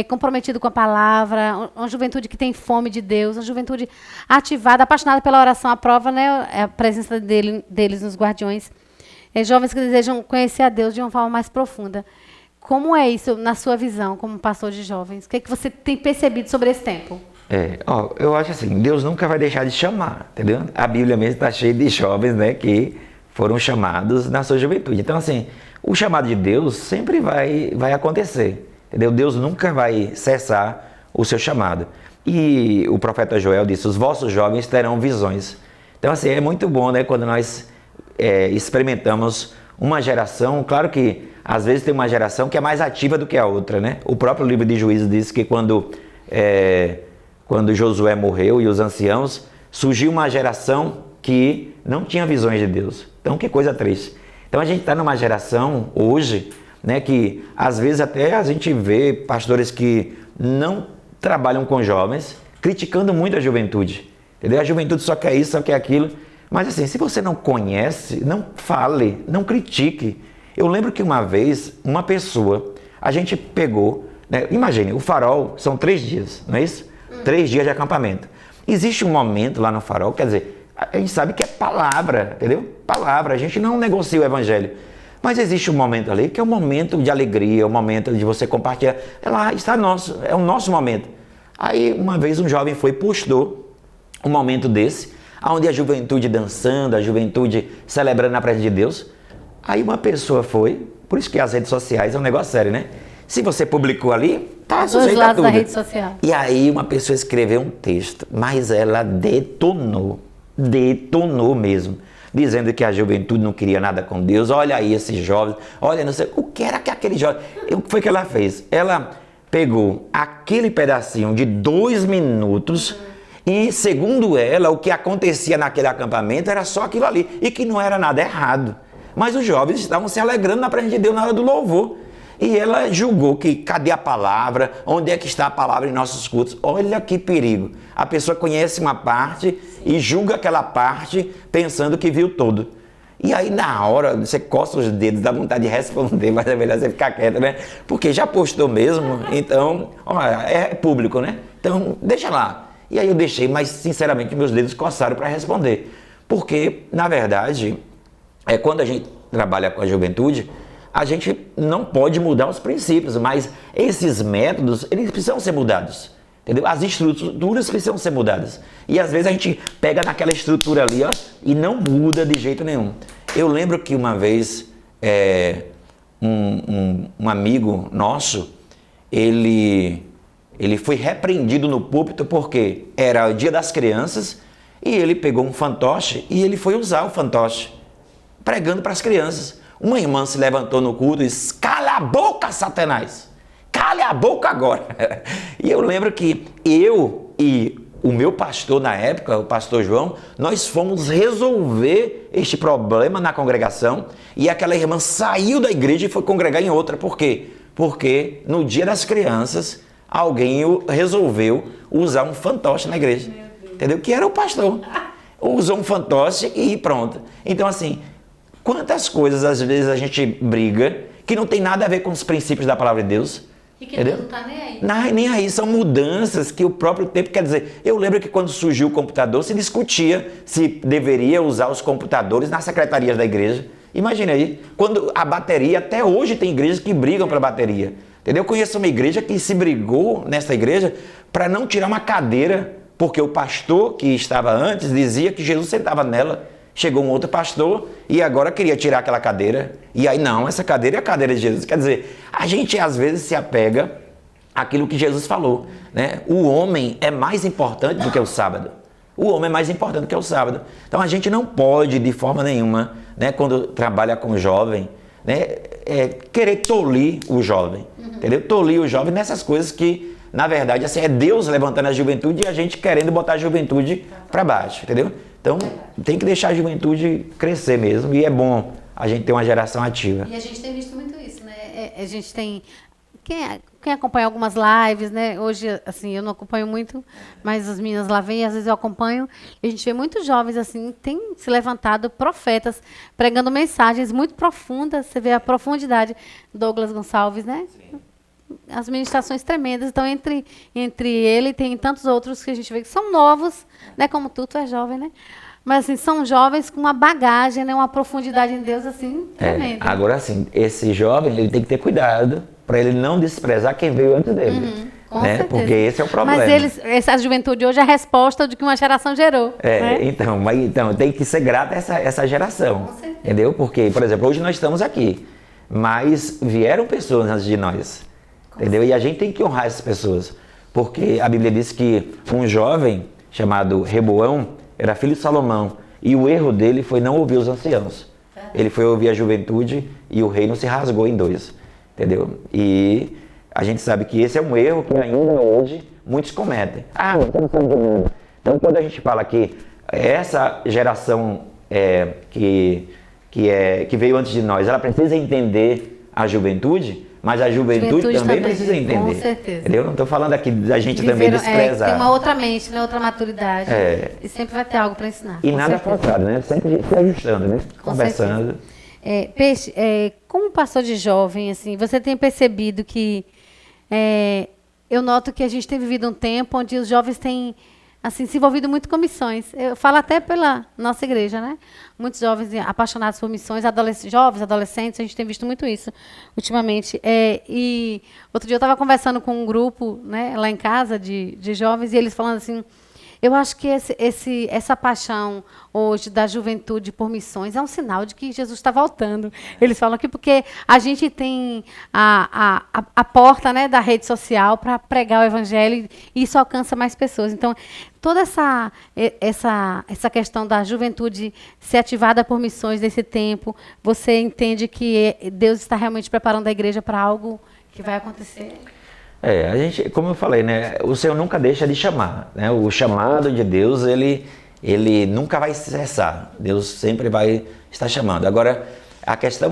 comprometido com a palavra, uma juventude que tem fome de Deus, uma juventude ativada, apaixonada pela oração, à prova, né, a presença deles nos Guardiões. Jovens que desejam conhecer a Deus de uma forma mais profunda. Como é isso na sua visão, como pastor de jovens? O que você tem percebido sobre esse tempo? Eu acho assim, Deus nunca vai deixar de chamar, entendeu? A Bíblia mesmo está cheia de jovens, né, que foram chamados na sua juventude. Então, assim, o chamado de Deus sempre vai acontecer, entendeu? Deus nunca vai cessar o seu chamado. E o profeta Joel disse, os vossos jovens terão visões. Então, assim, é muito bom, né, quando nós experimentamos uma geração, claro que às vezes tem uma geração que é mais ativa do que a outra, né? O próprio livro de Juízes diz que quando Josué morreu e os anciãos, surgiu uma geração que não tinha visões de Deus. Então, que coisa triste. Então, a gente está numa geração hoje, né, que às vezes até a gente vê pastores que não trabalham com jovens, criticando muito a juventude. Entendeu? A juventude só quer isso, só quer aquilo. Mas assim, se você não conhece, não fale, não critique. Eu lembro que uma vez, uma pessoa, a gente pegou, né, imagine, o Farol são 3 dias, não é isso? 3 dias de acampamento. Existe um momento lá no Farol, quer dizer, a gente sabe que é palavra, entendeu? Palavra, a gente não negocia o evangelho. Mas existe um momento ali que é um momento de alegria, um momento de você compartilhar. Lá está nosso, é o nosso momento. Aí uma vez um jovem foi e postou um momento desse, onde a juventude dançando, a juventude celebrando na presença de Deus. Aí uma pessoa foi, por isso que as redes sociais é um negócio sério, né? Se você publicou ali, tá sujeito a tudo. Da rede social. E aí uma pessoa escreveu um texto, mas ela detonou mesmo, dizendo que a juventude não queria nada com Deus. Olha aí esses jovens, olha, não sei, o que era que aquele jovem... O que foi que ela fez? Ela pegou aquele pedacinho de 2 minutos e, segundo ela, o que acontecia naquele acampamento era só aquilo ali, e que não era nada errado. Mas os jovens estavam se alegrando na presença de Deus na hora do louvor. E ela julgou que cadê a palavra? Onde é que está a palavra em nossos cultos? Olha que perigo. A pessoa conhece uma parte e julga aquela parte pensando que viu todo. E aí na hora você coça os dedos, dá vontade de responder, mas é melhor você ficar quieto, né? Porque já postou mesmo, então, olha, é público, né? Então deixa lá. E aí eu deixei, mas sinceramente meus dedos coçaram para responder. Porque, na verdade, quando a gente trabalha com a juventude, a gente não pode mudar os princípios, mas esses métodos, eles precisam ser mudados, entendeu? As estruturas precisam ser mudadas. E às vezes a gente pega naquela estrutura ali, ó, e não muda de jeito nenhum. Eu lembro que uma vez, um amigo nosso, ele foi repreendido no púlpito porque era o dia das crianças e ele pegou um fantoche e ele foi usar o fantoche, pregando para as crianças. Uma irmã se levantou no culto e disse, cala a boca, Satanás! Cala a boca agora! E eu lembro que eu e o meu pastor na época, o pastor João, nós fomos resolver este problema na congregação e aquela irmã saiu da igreja e foi congregar em outra. Por quê? Porque no dia das crianças, alguém resolveu usar um fantoche na igreja. Entendeu? Que era o pastor. Usou um fantoche e pronto. Então assim... Quantas coisas, às vezes, a gente briga que não tem nada a ver com os princípios da palavra de Deus. E que Deus não está nem aí. Nem aí. São mudanças que o próprio tempo... Quer dizer, eu lembro que quando surgiu o computador, se discutia se deveria usar os computadores nas secretarias da igreja. Imagina aí. Quando a bateria... Até hoje tem igrejas que brigam pela bateria. Entendeu? Eu conheço uma igreja que se brigou nessa igreja para não tirar uma cadeira, porque o pastor que estava antes dizia que Jesus sentava nela. Chegou um outro pastor e agora queria tirar aquela cadeira. E aí, não, essa cadeira é a cadeira de Jesus. Quer dizer, a gente às vezes se apega àquilo que Jesus falou, né? O homem é mais importante do que o sábado. O homem é mais importante do que o sábado. Então, a gente não pode, de forma nenhuma, né, quando trabalha com o jovem, né, querer tolir o jovem. Entendeu? Tolir o jovem nessas coisas que, na verdade, assim, é Deus levantando a juventude e a gente querendo botar a juventude para baixo, entendeu? Então, tem que deixar a juventude crescer mesmo, e é bom a gente ter uma geração ativa. E a gente tem visto muito isso, né? A gente tem... Quem acompanha algumas lives, né? Hoje, assim, eu não acompanho muito, mas as meninas lá vêm, às vezes eu acompanho, e a gente vê muitos jovens, assim, tem se levantado profetas, pregando mensagens muito profundas. Você vê a profundidade. Douglas Gonçalves, né? Sim. As ministrações tremendas. Então, entre ele, tem tantos outros que a gente vê que são novos, né? Como tu é jovem, né? Mas, assim, são jovens com uma bagagem, né? Uma profundidade em Deus, assim, tremenda. Agora, assim, esse jovem, ele tem que ter cuidado para ele não desprezar quem veio antes dele. Com né? certeza. Porque esse é o problema. Mas essa juventude hoje é a resposta do que uma geração gerou. Né? Então, tem que ser grata a essa geração. Entendeu? Porque, por exemplo, hoje nós estamos aqui, mas vieram pessoas antes de nós. Entendeu? E a gente tem que honrar essas pessoas. Porque a Bíblia diz que um jovem chamado Reboão era filho de Salomão. E o erro dele foi não ouvir os anciãos. Ele foi ouvir a juventude e o reino se rasgou em dois. Entendeu? E a gente sabe que esse é um erro que ainda hoje muitos cometem. Então, quando a gente fala que essa geração que veio antes de nós, ela precisa entender a juventude, mas a juventude também precisa entender. Com certeza. Entendeu? Não estou falando aqui da gente também desprezar. Tem uma outra mente, né? Outra maturidade. E sempre vai ter algo para ensinar. E nada forçado, né? Sempre se ajustando, né? Conversando. Peixe, como pastor de jovem, assim, você tem percebido que eu noto que a gente tem vivido um tempo onde os jovens têm assim, se envolvido muito com missões. Eu falo até pela nossa igreja, né? Muitos jovens apaixonados por missões, jovens, adolescentes, a gente tem visto muito isso ultimamente. E outro dia eu estava conversando com um grupo, né, lá em casa de jovens, e eles falando assim, eu acho que essa paixão hoje da juventude por missões é um sinal de que Jesus está voltando. Eles falam aqui porque a gente tem a porta, né, da rede social para pregar o evangelho e isso alcança mais pessoas. Então, toda essa questão da juventude ser ativada por missões nesse tempo, você entende que Deus está realmente preparando a igreja para algo que vai acontecer? A gente, como eu falei, né, o Senhor nunca deixa de chamar, né? O chamado de Deus, ele nunca vai cessar. Deus sempre vai estar chamando. Agora, a questão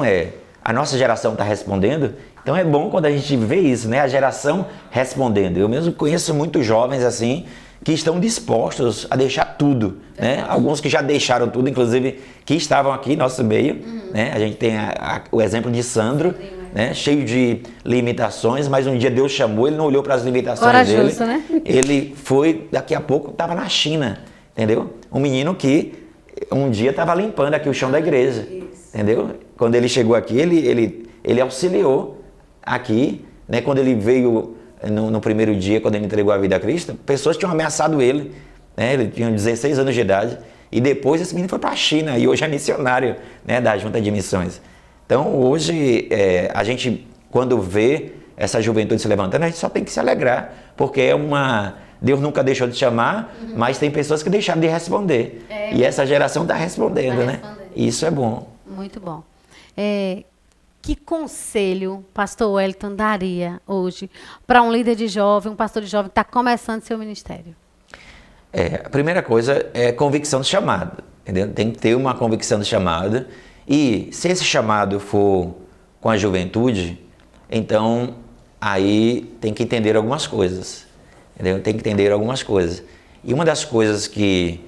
a nossa geração está respondendo? Então é bom quando a gente vê isso, né? A geração respondendo. Eu mesmo conheço muitos jovens assim, que estão dispostos a deixar tudo, né? Alguns que já deixaram tudo, inclusive, que estavam aqui em nosso meio, né? A gente tem o exemplo de Sandro, né? Cheio de limitações, mas um dia Deus chamou, ele não olhou para as limitações corajoso, dele. Né? Ele foi, daqui a pouco, estava na China, entendeu? Um menino que um dia estava limpando aqui o chão da igreja, entendeu? Quando ele chegou aqui, ele auxiliou aqui, né? Quando ele veio no primeiro dia, quando ele entregou a vida a Cristo, pessoas tinham ameaçado ele, né? Ele tinha 16 anos de idade, e depois esse menino foi para a China, e hoje é missionário, né, da Junta de Missões. Então, hoje, a gente, quando vê essa juventude se levantando, a gente só tem que se alegrar, porque Deus nunca deixou de chamar, mas tem pessoas que deixaram de responder. E essa geração está respondendo, né? Isso é bom. Muito bom. Que conselho pastor Wellington daria hoje para um líder de jovem, um pastor de jovem que está começando seu ministério? A primeira coisa é convicção do chamado, entendeu? Tem que ter uma convicção do chamado. E se esse chamado for com a juventude, então aí tem que entender algumas coisas, entendeu? Tem que entender algumas coisas. E uma das coisas que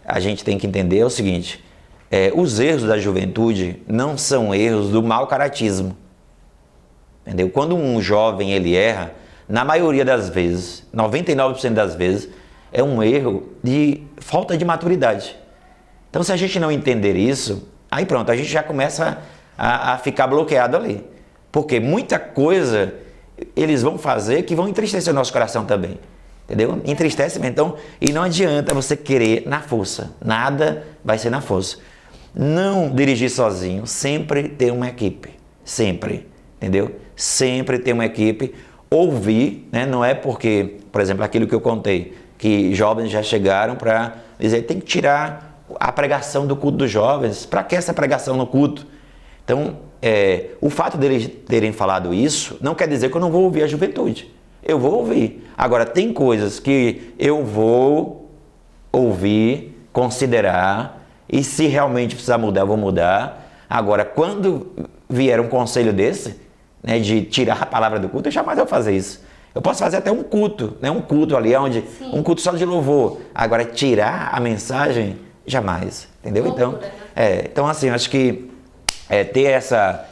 a gente tem que entender é o seguinte, os erros da juventude não são erros do mau caratismo, entendeu? Quando um jovem ele erra, na maioria das vezes, 99% das vezes, é um erro de falta de maturidade. Então se a gente não entender isso, aí pronto, a gente já começa a ficar bloqueado ali. Porque muita coisa eles vão fazer que vão entristecer o nosso coração também. Entendeu? Entristece mesmo. Então, e não adianta você querer na força. Nada vai ser na força. Não dirigir sozinho. Sempre ter uma equipe. Sempre. Entendeu? Sempre ter uma equipe. Ouvir, né? Não é porque, por exemplo, aquilo que eu contei, que jovens já chegaram para dizer, tem que tirar a pregação do culto dos jovens. Para que essa pregação no culto? Então, o fato deles terem falado isso não quer dizer que eu não vou ouvir a juventude. Eu vou ouvir. Agora, tem coisas que eu vou ouvir considerar, e se realmente precisar mudar, eu vou mudar. Agora, quando vier um conselho desse, né, de tirar a palavra do culto, eu jamais vou fazer isso. Eu posso fazer até um culto, né, um culto ali, onde, um culto só de louvor. Agora, tirar a mensagem, jamais, entendeu? Então assim, acho que ter essa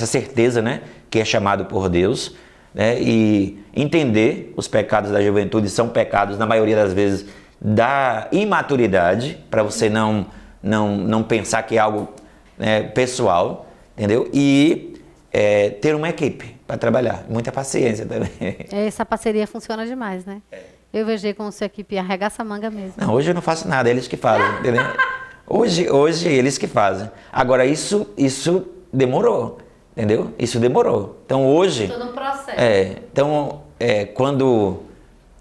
certeza, né, que é chamado por Deus, né, e entender os pecados da juventude são pecados, na maioria das vezes, da imaturidade, para você não pensar que é algo, né, pessoal, entendeu? E ter uma equipe para trabalhar, muita paciência também. Essa parceria funciona demais, né? Eu vejo como sua equipe arregaça a manga mesmo. Não, hoje eu não faço nada, eles que fazem, entendeu? Hoje eles que fazem. Agora, isso demorou, entendeu? Isso demorou. Então, hoje... Todo um processo. Quando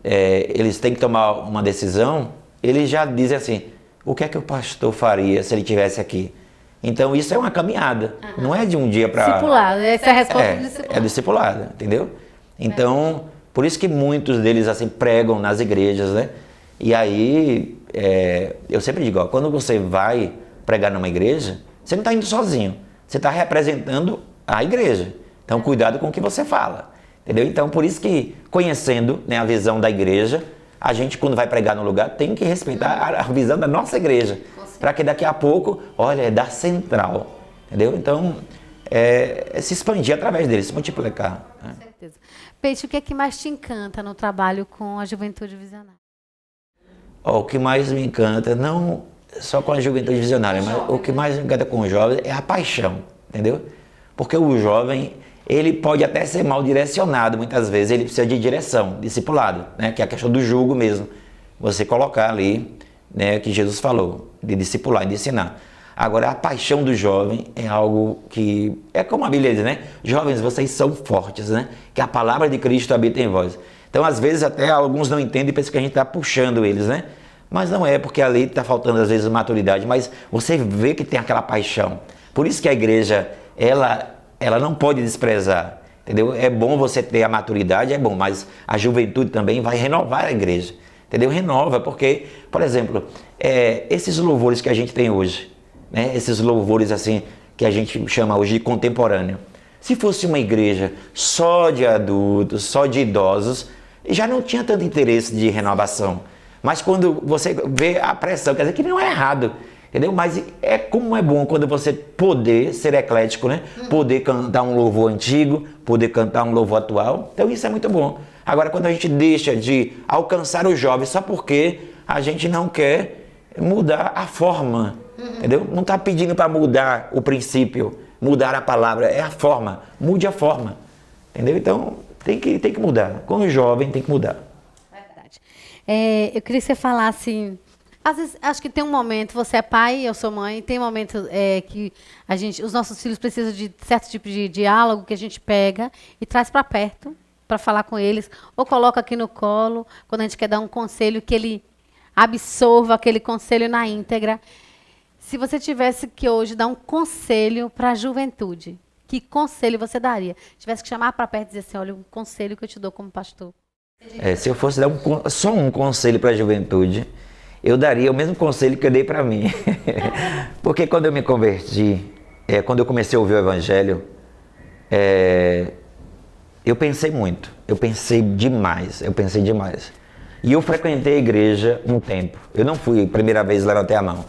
eles têm que tomar uma decisão, eles já dizem assim, o que é que o pastor faria se ele estivesse aqui? Então, isso é uma caminhada. Não é de um dia para... Discipulado, essa é a resposta do discipulado. É discipulado, entendeu? Então, por isso que muitos deles assim pregam nas igrejas, né? E aí, eu sempre digo, ó, quando você vai pregar numa igreja, você não está indo sozinho, você está representando a igreja. Então, cuidado com o que você fala, entendeu? Então, por isso que, conhecendo, né, a visão da igreja, a gente, quando vai pregar no lugar, tem que respeitar a visão da nossa igreja, para que daqui a pouco, olha, é da central, entendeu? Então, se expandir através deles, se multiplicar. Né? Com certeza. Peixe, o que é que mais te encanta no trabalho com a juventude visionária? O que mais me encanta, não só com a juventude visionária, mas o que mais me encanta com os jovens é a paixão, entendeu? Porque o jovem, ele pode até ser mal direcionado, muitas vezes ele precisa de direção, discipulado, né? Que é a questão do jugo mesmo. Você colocar ali, né, que Jesus falou, de discipular, de ensinar. Agora, a paixão do jovem é algo que, é como a Bíblia diz, né? Jovens, vocês são fortes, né? Que a palavra de Cristo habita em vós. Então, às vezes, até alguns não entendem e pensam que a gente está puxando eles, né? Mas não é, porque ali está faltando, às vezes, maturidade, mas você vê que tem aquela paixão. Por isso que a igreja, ela não pode desprezar, entendeu? É bom você ter a maturidade, é bom, mas a juventude também vai renovar a igreja, entendeu? Renova, porque, por exemplo, esses louvores que a gente tem hoje, né? Esses louvores, assim, que a gente chama hoje de contemporâneo. Se fosse uma igreja só de adultos, só de idosos, já não tinha tanto interesse de renovação. Mas quando você vê a pressão, quer dizer que não é errado, entendeu? Mas como é bom quando você poder ser eclético, né? Poder cantar um louvor antigo, poder cantar um louvor atual. Então isso é muito bom. Agora, quando a gente deixa de alcançar os jovens só porque a gente não quer mudar a forma, entendeu? Não está pedindo para mudar o princípio, mudar a palavra, é a forma. Mude a forma, entendeu? Então tem que mudar. Com o jovem tem que mudar. Verdade. Eu queria que você falasse... Às vezes, acho que tem um momento, você é pai, eu sou mãe, tem um momento que os nossos filhos precisam de certo tipo de diálogo que a gente pega e traz para perto, para falar com eles, ou coloca aqui no colo, quando a gente quer dar um conselho, que ele absorva aquele conselho na íntegra. Se você tivesse que hoje dar um conselho para a juventude, que conselho você daria? Tivesse que chamar para perto e dizer assim, olha, um conselho que eu te dou como pastor. Se eu fosse dar só um conselho para a juventude, eu daria o mesmo conselho que eu dei para mim. Porque quando eu me converti, quando eu comecei a ouvir o Evangelho, eu pensei muito, eu pensei demais. E eu frequentei a igreja um tempo. Eu não fui a primeira vez, levantei a mão.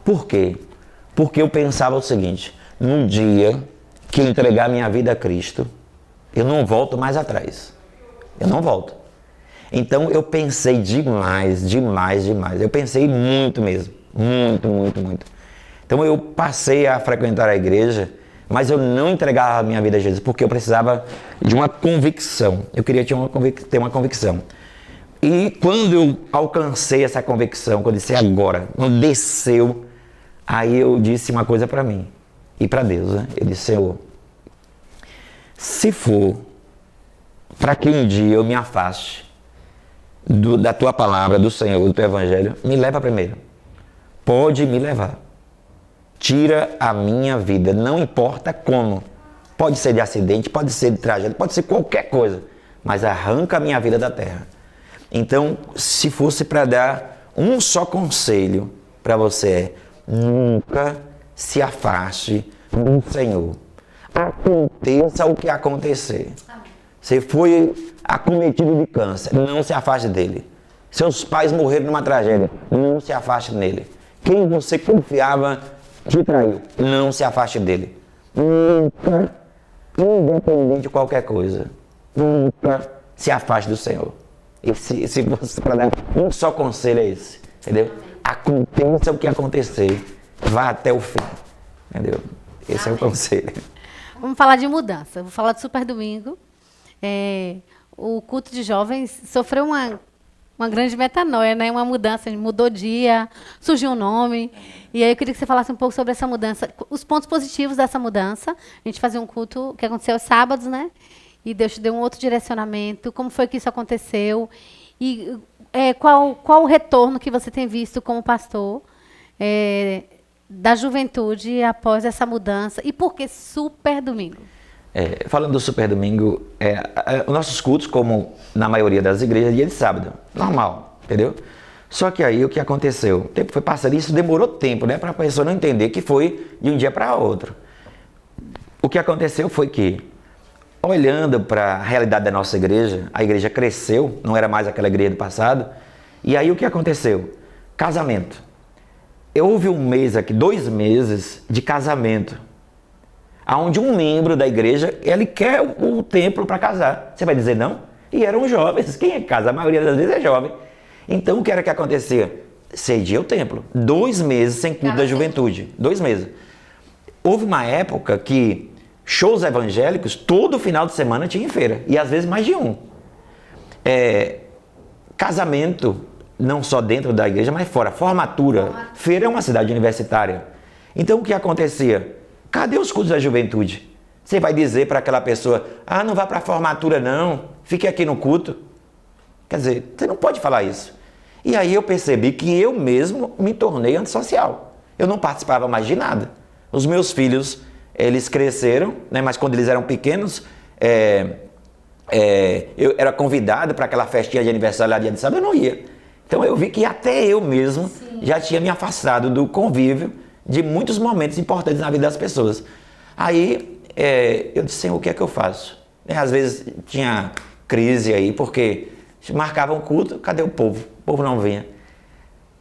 Por quê? Porque eu pensava o seguinte, no dia que eu entregar minha vida a Cristo, eu não volto mais atrás. Eu não volto. Então eu pensei demais. Eu pensei muito mesmo. Muito. Então eu passei a frequentar a igreja, mas eu não entregava a minha vida a Jesus, porque eu precisava de uma convicção. Eu queria ter uma convicção. E quando eu alcancei essa convicção, quando eu disse agora, quando desceu, aí eu disse uma coisa para mim e para Deus, né? Eu disse, Senhor, se for para que um dia eu me afaste da tua palavra, do Senhor, do teu evangelho, me leva primeiro. Pode me levar. Tira a minha vida, não importa como. Pode ser de acidente, pode ser de tragédia, pode ser qualquer coisa, mas arranca a minha vida da terra. Então, se fosse para dar Um só conselho para você é: nunca se afaste do Senhor. Aconteça o que acontecer. Você foi acometido de câncer, não se afaste dele. Seus pais morreram numa tragédia, não se afaste dele. Quem você confiava te traiu, não se afaste dele. Nunca, independente de qualquer coisa, nunca se afaste do Senhor. E se você para dar um só conselho é esse, entendeu? Aconteça o que acontecer, vá até o fim, entendeu? Esse é o conselho. Vamos falar de mudança. Vou falar do Super Domingo. O culto de jovens sofreu uma grande metanoia, né? Uma mudança, mudou dia, surgiu um nome. E aí eu queria que você falasse um pouco sobre essa mudança, os pontos positivos dessa mudança. A gente fazia um culto que aconteceu aos sábados, né? E Deus te deu um outro direcionamento. Como foi que isso aconteceu? E qual o retorno que você tem visto como pastor da juventude após essa mudança? E por que Super Domingo? Falando do Super Domingo, os nossos cultos, como na maioria das igrejas, dia de sábado. Normal, entendeu? Só que aí o que aconteceu? O tempo foi passando e isso demorou tempo, né? Para a pessoa não entender que foi de um dia para outro. O que aconteceu foi que, olhando para a realidade da nossa igreja, a igreja cresceu, não era mais aquela igreja do passado. E aí o que aconteceu? Casamento. Houve um mês aqui, 2 meses de casamento, onde um membro da igreja, ele quer o templo para casar. Você vai dizer não? E eram jovens. Quem é que casa? A maioria das vezes é jovem. Então o que era que acontecia? Cedia o templo. 2 meses sem culto da juventude. 2 meses. Houve uma época que shows evangélicos, todo final de semana tinha em feira. E às vezes mais de um. Casamento, não só dentro da igreja, mas fora. Formatura. Feira é uma cidade universitária. Então o que acontecia? Cadê os cultos da juventude? Você vai dizer para aquela pessoa: não vá para a formatura não, fique aqui no culto. Quer dizer, você não pode falar isso. E aí eu percebi que eu mesmo me tornei antissocial. Eu não participava mais de nada. Os meus filhos, eles cresceram, né, mas quando eles eram pequenos, eu era convidado para aquela festinha de aniversário lá de sábado, eu não ia. Então eu vi que até eu mesmo já tinha me afastado do convívio de muitos momentos importantes na vida das pessoas. Aí eu disse: Senhor, o que é que eu faço? Às vezes tinha crise aí, porque marcavam culto, cadê o povo? O povo não vinha.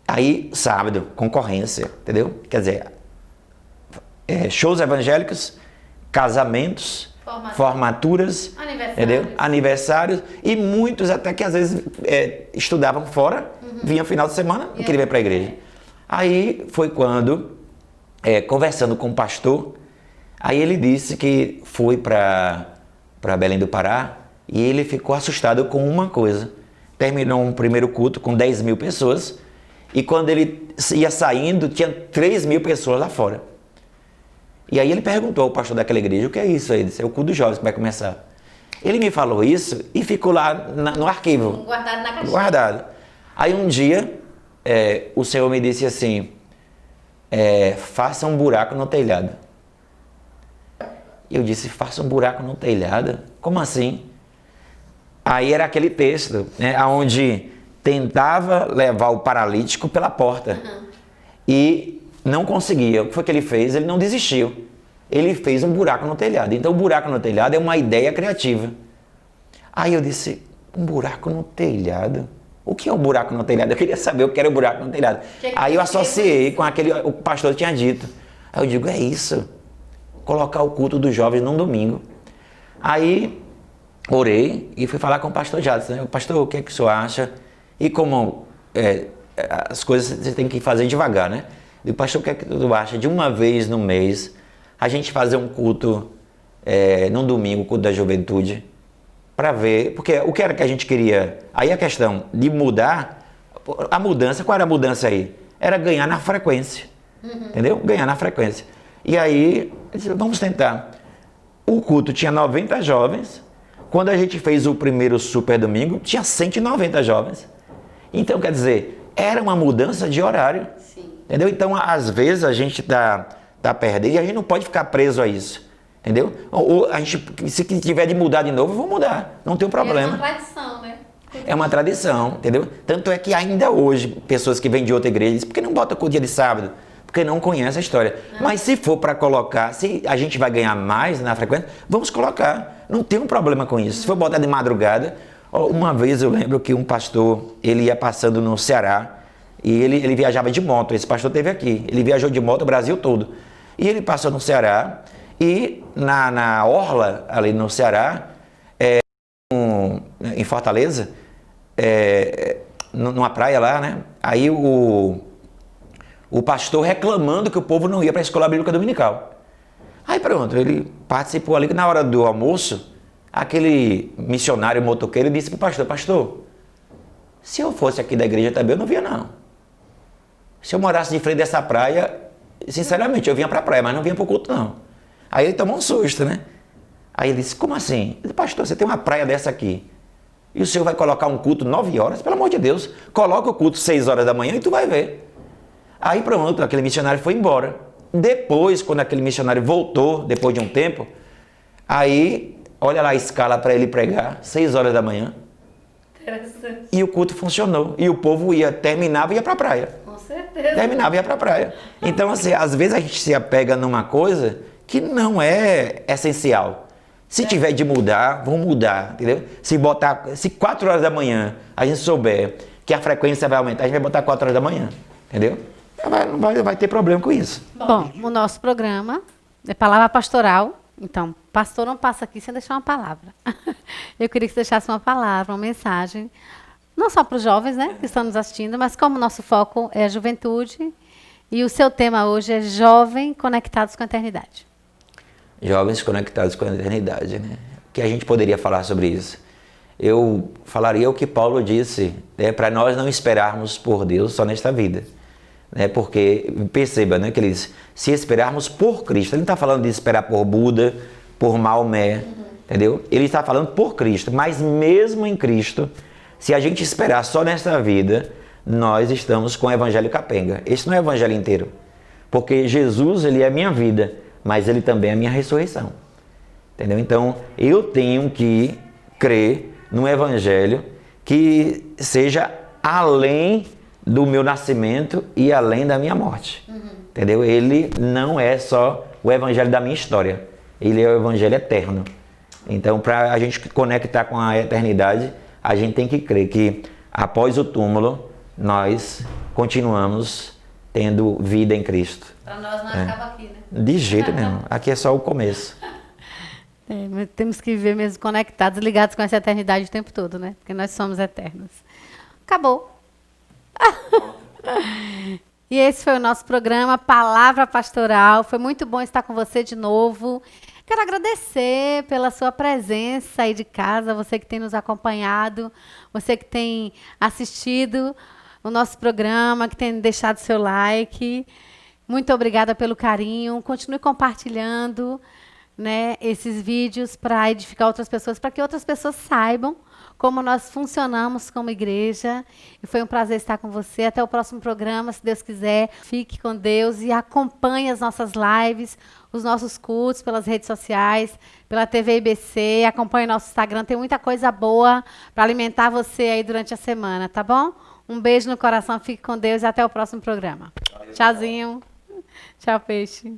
Aí, sábado, concorrência, entendeu? Quer dizer, shows evangélicos, casamentos, formaturas, entendeu? Aniversários, e muitos até que às vezes estudavam fora, vinham final de semana e queriam vir para a igreja. Aí foi quando, conversando com o pastor, aí ele disse que foi para Belém do Pará e ele ficou assustado com uma coisa. Terminou um primeiro culto com 10 mil pessoas e quando ele ia saindo tinha 3 mil pessoas lá fora. E aí ele perguntou ao pastor daquela igreja: o que é isso aí? Ele disse: é o culto dos jovens que vai começar. Ele me falou isso e ficou lá no arquivo. Guardado na caixinha. Guardado. Aí um dia o Senhor me disse assim: faça um buraco no telhado. E eu disse: faça um buraco no telhado? Como assim? Aí era aquele texto, né, onde tentava levar o paralítico pela porta. E não conseguia. O que foi que ele fez? Ele não desistiu. Ele fez um buraco no telhado. Então o buraco no telhado é uma ideia criativa. Aí eu disse: um buraco no telhado? O que é um buraco no telhado? Eu queria saber o que era o buraco no telhado. Aí eu associei com aquele o pastor tinha dito. Aí eu digo: é isso. Colocar o culto dos jovens num domingo. Aí orei e fui falar com o pastor Jadson, né? Pastor, o que é que o senhor acha? E como as coisas você tem que fazer devagar, né? E o pastor, o que é que tu acha de uma vez no mês a gente fazer um culto num domingo, culto da juventude, para ver, porque o que era que a gente queria? Aí a questão de mudar, a mudança, qual era a mudança aí? Era ganhar na frequência, entendeu? Ganhar na frequência. E aí, eu disse: vamos tentar. O culto tinha 90 jovens, quando a gente fez o primeiro Super Domingo, tinha 190 jovens. Então, quer dizer, era uma mudança de horário. Sim. Entendeu? Então, às vezes, a gente tá perdendo e a gente não pode ficar preso a isso. Entendeu? Ou a gente, se tiver de mudar de novo, eu vou mudar. Não tem problema. É uma tradição, né? É uma tradição, entendeu? Tanto é que ainda hoje, pessoas que vêm de outra igreja dizem, por que não bota com o dia de sábado? Porque não conhece a história. Mas se for para colocar, se a gente vai ganhar mais na frequência, vamos colocar. Não tem um problema com isso. Se for botar de madrugada, uma vez eu lembro que um pastor, ele ia passando no Ceará e ele viajava de moto. Esse pastor esteve aqui. Ele viajou de moto o Brasil todo. E ele passou no Ceará e na orla ali no Ceará, em Fortaleza, numa praia lá, né? Aí o pastor reclamando que o povo não ia para a escola bíblica dominical. Aí pronto, ele participou ali, na hora do almoço, aquele missionário motoqueiro disse para o pastor, pastor, se eu fosse aqui da igreja também, eu não via não. Se eu morasse de frente dessa praia, sinceramente, eu vinha para a praia, mas não vinha para o culto não. Aí ele tomou um susto, né? Aí ele disse, como assim? Eu disse, pastor, você tem uma praia dessa aqui, e o senhor vai colocar um culto 9 horas? Pelo amor de Deus, coloca o culto 6 horas da manhã e tu vai ver. Aí pronto, aquele missionário foi embora. Depois, quando aquele missionário voltou, depois de um tempo, aí, olha lá a escala para ele pregar, 6 horas da manhã. Interessante. E o culto funcionou. E o povo terminava e ia para a praia. Com certeza. Terminava e ia para a praia. Então, assim, às vezes a gente se apega numa coisa que não é essencial. Se tiver de mudar, vamos mudar, entendeu? Se 4 horas da manhã a gente souber que a frequência vai aumentar, a gente vai botar 4 horas da manhã, entendeu? Não vai ter problema com isso. Bom, o nosso programa é palavra pastoral. Então, pastor não passa aqui sem deixar uma palavra. Eu queria que você deixasse uma palavra, uma mensagem, não só para os jovens, né, que estão nos assistindo, mas como o nosso foco é a juventude e o seu tema hoje é jovem conectados com a eternidade. Jovens conectados com a eternidade, né? O que a gente poderia falar sobre isso? Eu falaria o que Paulo disse, né, para nós não esperarmos por Deus só nesta vida. Né, porque, perceba, né, que ele diz, se esperarmos por Cristo, ele não está falando de esperar por Buda, por Maomé, entendeu? Ele está falando por Cristo, mas mesmo em Cristo, se a gente esperar só nesta vida, nós estamos com o evangelho capenga. Esse não é o evangelho inteiro, porque Jesus, ele é a minha vida, mas ele também é a minha ressurreição, entendeu? Então, eu tenho que crer num evangelho que seja além do meu nascimento e além da minha morte, entendeu? Ele não é só o evangelho da minha história, ele é o evangelho eterno. Então, para a gente conectar com a eternidade, a gente tem que crer que após o túmulo, nós continuamos tendo vida em Cristo. Para nós não acaba aqui, né? De jeito nenhum, aqui é só o começo. Mas temos que viver mesmo conectados, ligados com essa eternidade o tempo todo, né? Porque nós somos eternos. Acabou. E esse foi o nosso programa Palavra Pastoral. Foi muito bom estar com você de novo. Quero agradecer pela sua presença aí de casa, você que tem nos acompanhado, você que tem assistido o nosso programa, que tem deixado seu like. Muito obrigada pelo carinho. Continue compartilhando, né, esses vídeos para edificar outras pessoas, para que outras pessoas saibam como nós funcionamos como igreja. E foi um prazer estar com você. Até o próximo programa, se Deus quiser. Fique com Deus e acompanhe as nossas lives, os nossos cultos pelas redes sociais, pela TV IBC. Acompanhe nosso Instagram. Tem muita coisa boa para alimentar você aí durante a semana, tá bom? Um beijo no coração. Fique com Deus e até o próximo programa. Tchauzinho. Tchau, peixe.